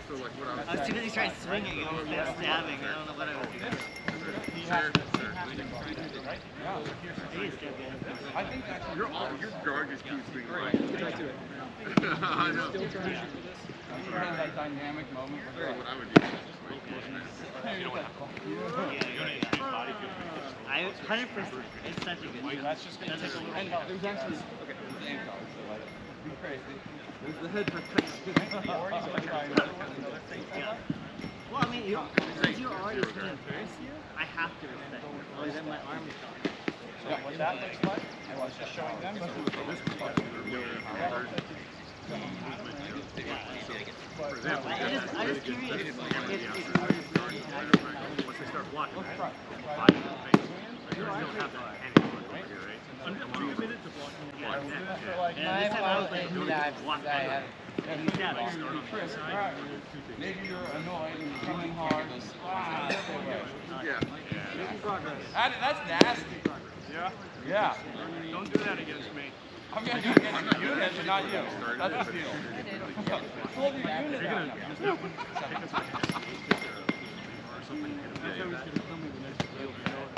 So like what I was too busy trying swinging and stabbing. I don't know what I was doing. He has to, right? I think actually your guard just keeps being right. I know. Still trying to shoot for this. You're in that dynamic moment. That's what I would do. I 100%. It's such a good shot. That's just going to take a little time. There's actually there's the end card, so like be crazy. There's the head for Or he's going to try another thing. Yeah. Well, I mean, since you're already swinging first here, I have to respect it. Otherwise, then my arm is gone. So what that looks like, I was just showing them. I just curious Once they start blocking, right? You don't have that handle right here, right? I'm committed to blocking that. Yeah, this time I was like, maybe you're annoyed and you're coming hard. Yeah. That's nasty. Yeah? Yeah. Don't do that against me. I'm going to do it against the unit, but not you. That's the deal. I told you unit down there.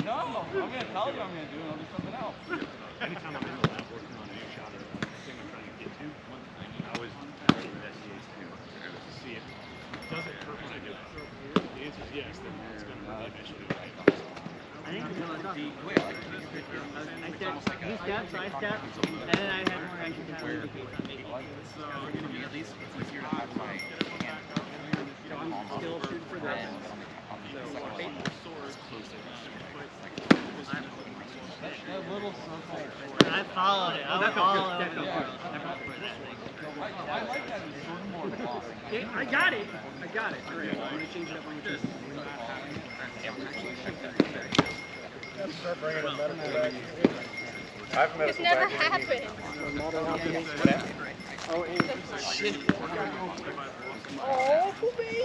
No, I'm going to tell you I'm going to do it. I'll do something else. Anytime I'm in the lab working on any shot or thing I'm trying to get to, I always investigate to see if does it hurt when I do it. The answer is yes, then it's going to eventually do it. I think it's going to be he stepped, so I stepped, and then I had more action time in the case on making it. So at least it's easier to have my hand. I'm still shooting for this. That little circle. I followed it. I was all over the world. I like that it's sort of more block. I got it. All right, I'm going to change it up on your turn. Start bringing a medical back. It's never happened. Oh, Shit. Oh, baby.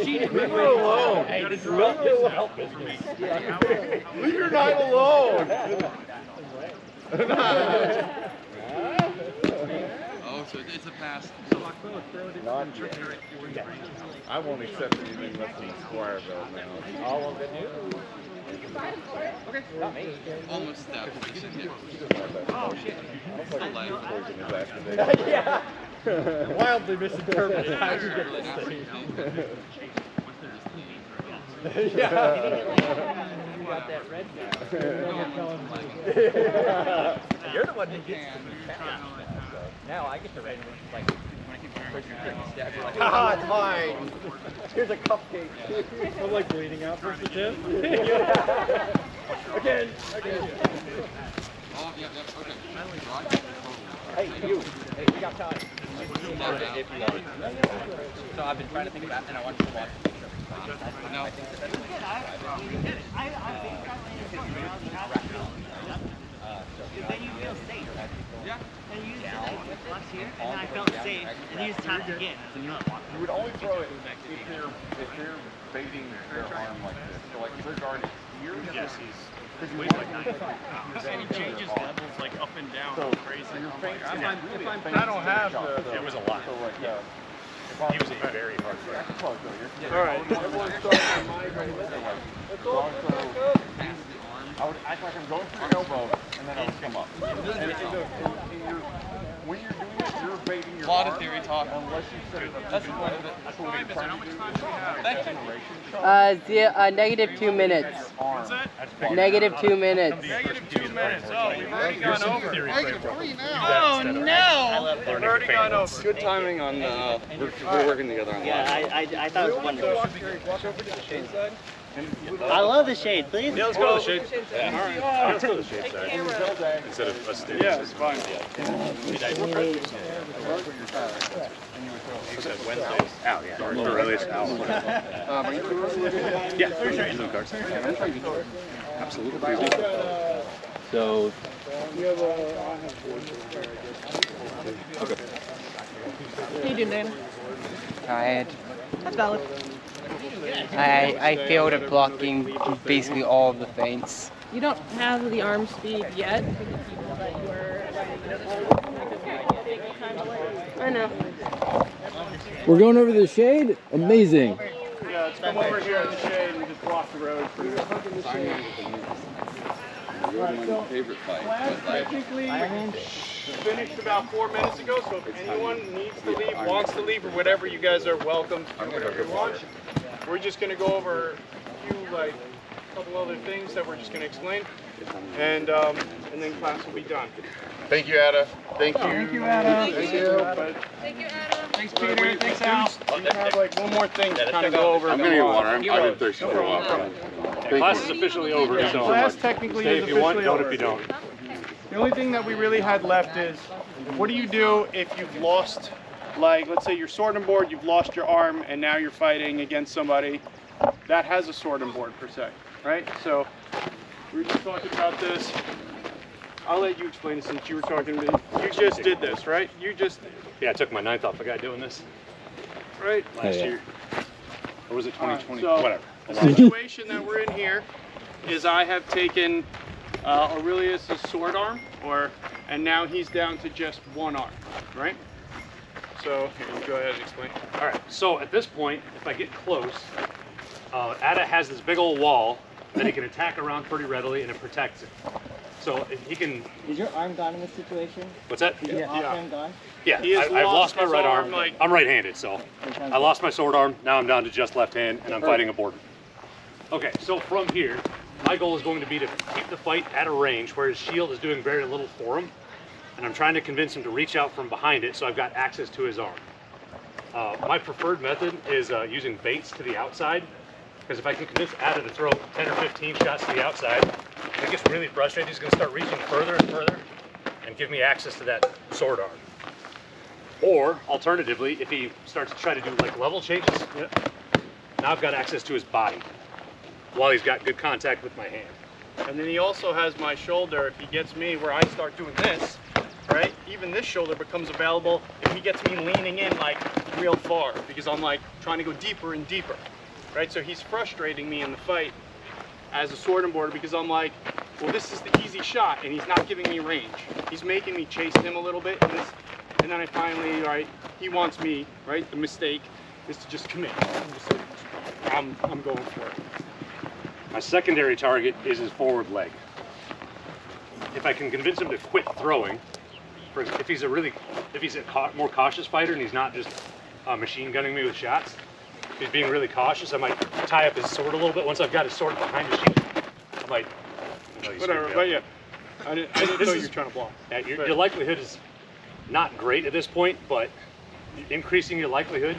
Leave her alone. Leave her not alone. Oh, so it's a pass. Not yet. I won't accept anything less than a squire belt now. All of it. Okay. Not me. Almost that position, yeah. Oh shit. Still live. Yeah. Wildly misinterpreted how you get this thing. Yeah. You got that red now. You're the one who gets to now I get to randomly like Ah, it's mine. Here's a cupcake. I'm like bleeding out from the tip. Again. Oh, yeah, okay. Hey, you. Hey, we got time. If you want. So I've been trying to think about it, and I want you to watch it. No. Then you feel safe. Yeah. And you just left here, and I felt safe, and you just tapped again. You would only throw it if you're baiting their arm like this. So like if their guard is here, Yes, he's weighs like 95 pounds. And he changes levels like up and down, So crazy. you're I'm like, feinting. I don't have the. It was a lot. So like, He was a very hard player. close though. All right. Everyone starts in my I would act like I'm going for your elbow, and then I would come up. When you're doing it, you're baiting your A lot of arm, theory talk. unless you set it up. That's the point of it. That's what we're trying to do. Thank you. -2 minutes. What's that? -2 minutes. -2 minutes. Oh, we've already gone over. -3 now. Oh no! We've already gone over. Good timing on we're working together on Yeah, I thought it was wonderful. Walk over to the shade side. I love the shade, please. Yeah, let's go to the shade. Yeah. All right. Let's go to the shade side. Instead of us doing Yeah, this. it's fine. Was it Wednesdays? Out, yeah. Or Aurelius and Yeah, for sure. In the cards. Absolutely. So, How you doing, Dan? Tired. That's valid. I failed at blocking basically all of the feints. You don't have the arm speed yet. I know. we're going over the shade? Amazing. Yeah, let's come over here in the shade and we just block the road for you. My favorite fight. Class technically finished about 4 minutes ago, so if anyone needs to leave, wants to leave, or whatever, you guys are welcome to do whatever you want. We're just going to go over a few, like, couple other things that we're just going to explain, and then class will be done. Thank you, AttA. Thank you. Thank you, AttA. Thank you. Thank you, Adam. Thanks, Peter. Thanks, Al. We have like one more thing to kind of go over. I'm gonna get water. I've been thirsty for a while. Class is officially over, so Class technically stay is if you want, officially don't over. if you don't. The only thing that we really had left is, what do you do if you've lost, like, let's say you're sword and board, you've lost your arm, and now you're fighting against somebody that has a sword and board per se, right? So we were just talking about this. I'll let you explain it since you were talking to me. You just did this, right? You just, Yeah, I took my 9th off a guy doing this right? last year. Or was it 2020? So, Whatever. The situation that we're in here is I have taken Aurelius' sword arm, and now he's down to just one arm, right? So here, you go ahead and explain. All right, so at this point, if I get close, AttA has this big old wall that he can attack around pretty readily, and it protects it. So if he can. Is your arm gone in this situation? What's that? Is your arm gone? Yeah, He has I've lost my his right arm. like- I'm right-handed, so I lost my sword arm. Now I'm down to just left hand, and I'm fighting a border. Okay, so from here, my goal is going to be to keep the fight at a range where his shield is doing very little for him, and I'm trying to convince him to reach out from behind it so I've got access to his arm. My preferred method is using baits to the outside, because if I can convince AttA to throw 10 or 15 shots to the outside, if he gets really frustrated, he's going to start reaching further and further and give me access to that sword arm. Or, alternatively, if he starts to try to do like level changes, now I've got access to his body while he's got good contact with my hand. And then he also has my shoulder. If he gets me where I start doing this, right? Even this shoulder becomes available if he gets me leaning in like real far, because I'm like trying to go deeper and deeper, right? So he's frustrating me in the fight as a sword and boarder because I'm like, well, this is the easy shot, and he's not giving me range. He's making me chase him a little bit, and then I finally, right, he wants me, right? The mistake is to just commit. I'm going for it. My secondary target is his forward leg. If I can convince him to quit throwing, if he's a more cautious fighter and he's not just machine gunning me with shots, if he's being really cautious, I might tie up his sword a little bit. Once I've got his sword behind his sheath, I might. Whatever, but yeah, I didn't know you were trying to block. Yeah, your likelihood is not great at this point, but increasing your likelihood.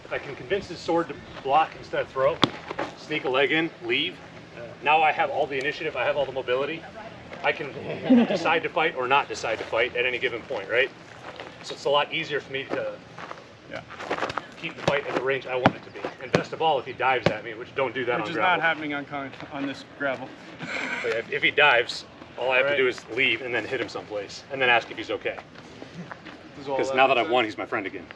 If I can convince his sword to block instead of throw, sneak a leg in, leave. Now I have all the initiative, I have all the mobility. I can decide to fight or not decide to fight at any given point, right? So it's a lot easier for me to keep the fight at the range I want it to be. And best of all, if he dives at me, which don't do that on Which is gravel. not happening on this gravel. But yeah, if he dives, all I have to do is leave and then hit him someplace and then ask if he's okay. Because now that I've won, he's my friend again.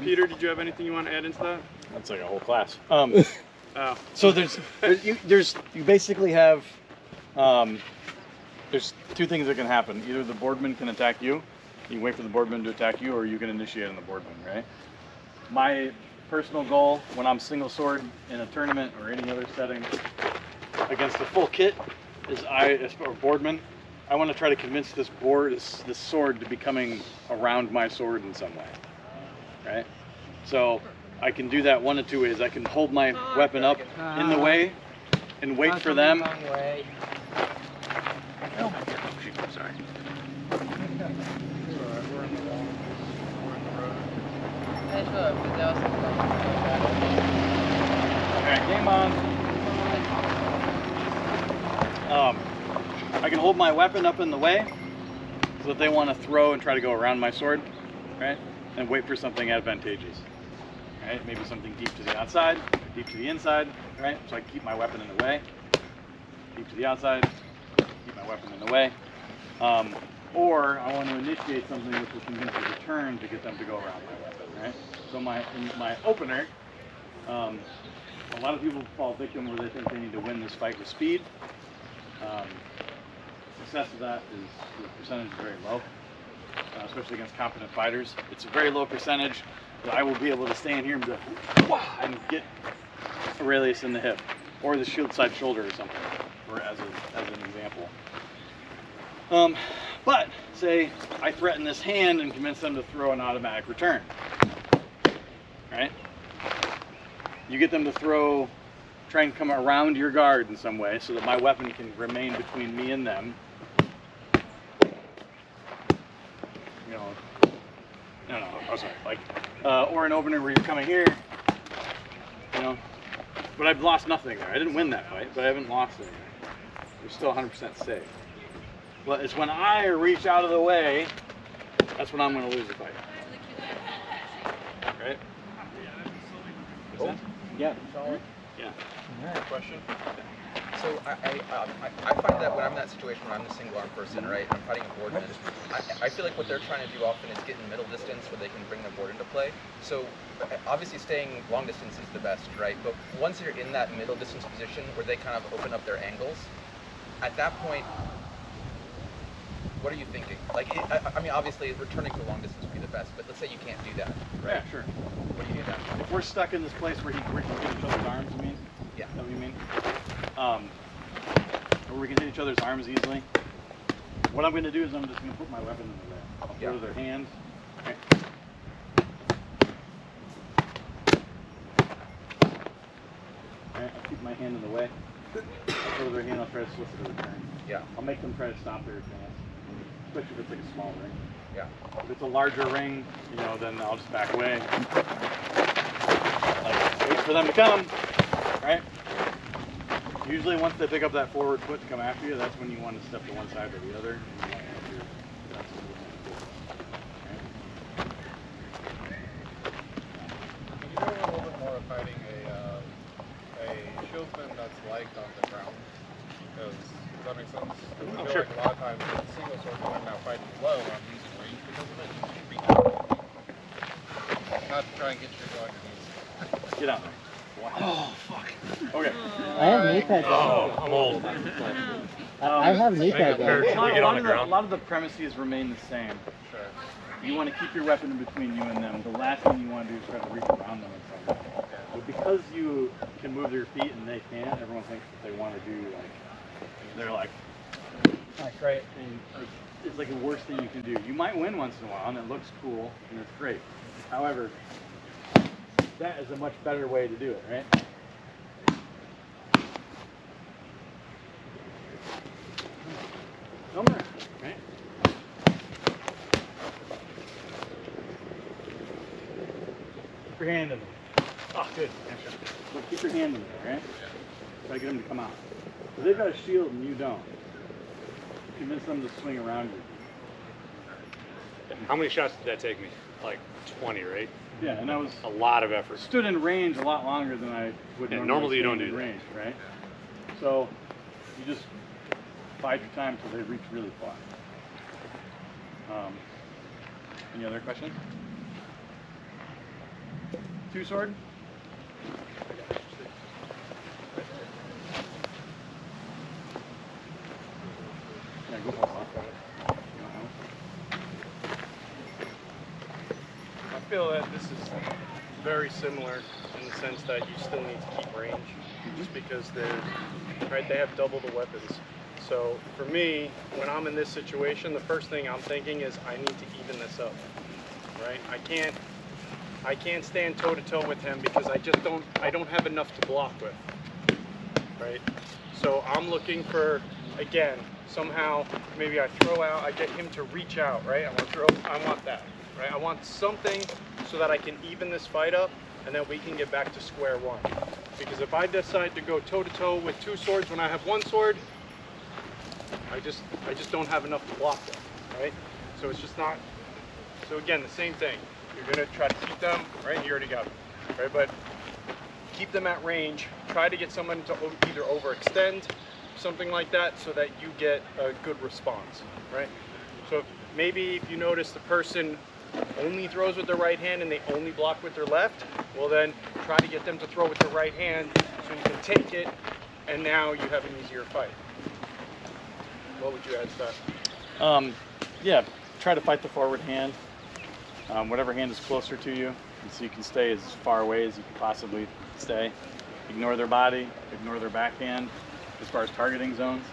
Peter, did you have anything you want to add into that? That's like a whole class. So You basically have, there's two things that can happen. Either the boardman can attack you, you can wait for the boardman to attack you, or you can initiate on the boardman, right? My personal goal when I'm single sword in a tournament or any other setting against a full kit is as a boardman, I want to try to convince this sword to be coming around my sword in some way, right? So I can do that one of two ways. I can hold my weapon up in the way and wait for them. Oh, shoot, sorry. Alright, game on. I can hold my weapon up in the way so that they want to throw and try to go around my sword, right? And wait for something advantageous. Right? Maybe something deep to the outside, deep to the inside, right? So I can keep my weapon in the way. Deep to the outside, keep my weapon in the way. Or I want to initiate something which will convince the return to get them to go around my weapon, right? So in my opener, a lot of people fall victim where they think they need to win this fight with speed. Success of that is the percentage is very low, especially against competent fighters. It's a very low percentage that I will be able to stand here and be like, and get Aurelius in the hip or the side shoulder or something, or as an example. But say I threaten this hand and convince them to throw an automatic return, right? You get them to try and come around your guard in some way so that my weapon can remain between me and them. You know, oh sorry, like, or an opener where you're coming here, you know, but I've lost nothing there. I didn't win that fight, but I haven't lost anything. We're still 100% safe. But it's when I reach out of the way, that's when I'm going to lose the fight. Right? Yeah. Yeah. Question. So I find that when I'm in that situation where I'm the single arm person, right, I'm fighting a boardman, I feel like what they're trying to do often is get in middle distance where they can bring their board into play. So obviously staying long distance is the best, right? But once you're in that middle distance position where they kind of open up their angles, at that point, what are you thinking? Like, I mean, obviously returning to long distance would be the best, but let's say you can't do that, right? Yeah, sure. What do you do then? If we're stuck in this place where we can hit each other's arms, you mean? Yeah. Is that what you mean? Where we can hit each other's arms easily. What I'm going to do is I'm just going to put my weapon in the way. I'll throw to their hands. Okay. Alright, I'll keep my hand in the way. I'll throw to their hand, I'll try to solicit a return. Yeah. I'll make them try to stop their advance. Especially if it's like a small ring. Yeah. If it's a larger ring, you know, then I'll just back away. Like, wait for them to come, right? Usually once they pick up that forward foot to come after you, that's when you want to step to one side or the other. Can you know a little bit more of fighting a shieldman that's liked on the ground? Does that make sense? Because I feel Sure. like a lot of times with single sword when I'm now fighting low, I'm losing range because of it. Just beat not to try and get you to go on your knees. Get out there. Oh, fuck. Okay. I have knee pads. Oh, I'm old. I have kneecap guards. A lot of the premises remain the same. Sure. You want to keep your weapon in between you and them. The last thing you want to do is try to reach around them in some way. But because you can move your feet and they can't, everyone thinks that they want to do they're like right, and it's like the worst thing you can do. You might win once in a while, and it looks cool, and it's great. However, that is a much better way to do it, right? Come around, right? Keep your hand in there. Oh, good. But keep your hand in there, right? Try to get them to come out. Because they've got a shield and you don't. Convince them to swing around you. How many shots did that take me? Like 20, right? Yeah, and that was a lot of effort. Stood in range a lot longer than I would normally you don't stand do in that. range, right? So you just bide your time until they reach really far. Any other questions? Two sword? Yeah, go for it. I feel that this is very similar in the sense that you still need to keep range, just because they have double the weapons. So for me, when I'm in this situation, the first thing I'm thinking is I need to even this up, right? I can't stand toe to toe with him because I don't have enough to block with, right? So I'm looking for, again, somehow maybe I throw out, I get him to reach out, right? I want that, right? I want something so that I can even this fight up and then we can get back to square one. Because if I decide to go toe to toe with two swords when I have one sword, I just don't have enough to block them, right? So it's just not, so again, the same thing. You're gonna try to keep them, right? You already got them, right? But keep them at range. Try to get someone to either overextend, something like that, so that you get a good response, right? So maybe if you notice the person only throws with their right hand and they only block with their left, well then try to get them to throw with their right hand so you can take it, and now you have an easier fight. What would you add to that? Yeah, try to fight the forward hand. Whatever hand is closer to you, and so you can stay as far away as you can possibly stay. Ignore their body, ignore their backhand as far as targeting zones.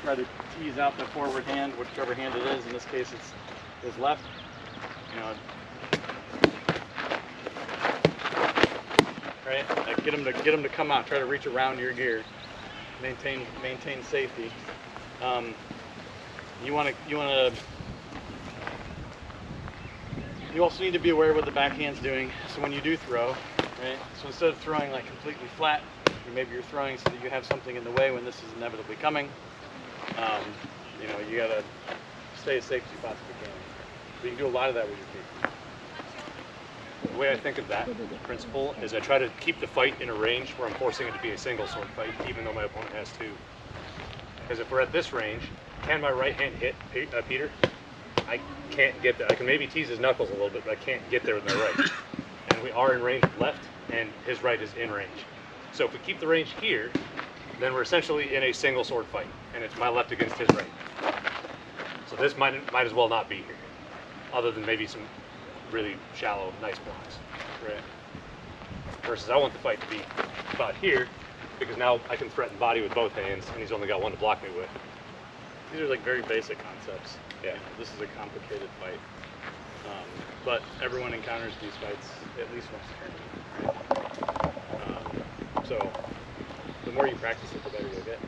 Try to tease out the forward hand, whichever hand it is. In this case, it's his left. You know, right? Like get him to come out. Try to reach around your gear. Maintain safety. You also need to be aware of what the backhand's doing. So when you do throw, right? So instead of throwing like completely flat, or maybe you're throwing so that you have something in the way when this is inevitably coming. You know, you gotta stay as safe as you possibly can. But you can do a lot of that with your feet. The way I think of that principle is I try to keep the fight in a range where I'm forcing it to be a single sword fight, even though my opponent has two. Because if we're at this range, can my right hand hit Peter? I can't get there. I can maybe tease his knuckles a little bit, but I can't get there with my right. And we are in range of left, and his right is in range. So if we keep the range here, then we're essentially in a single sword fight, and it's my left against his right. So this might as well not be here, other than maybe some really shallow, nice blocks. Right. Versus I want the fight to be about here, because now I can threaten body with both hands, and he's only got one to block me with. These are like very basic concepts. Yeah. This is a complicated fight. But everyone encounters these fights at least once a tournament. So the more you practice it, the better you'll get.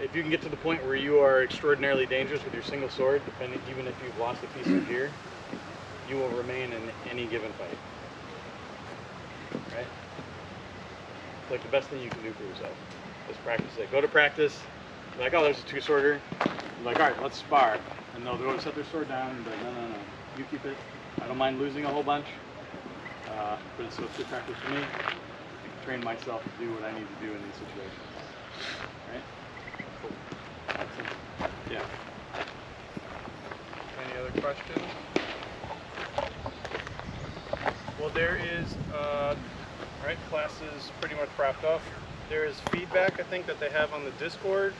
If you can get to the point where you are extraordinarily dangerous with your single sword, even if you've lost a piece of gear, you will remain in any given fight. Right? It's like the best thing you can do for yourself is practice it. Go to practice, like, oh, there's a two-sworder. I'm like, all right, let's spar. And they'll go set their sword down and be like, no, you keep it. I don't mind losing a whole bunch, but it's good practice for me. I train myself to do what I need to do in these situations. Right? Yeah. Any other questions? Well, there is, right, class is pretty much wrapped up. There's feedback, I think, that they have on the Discord.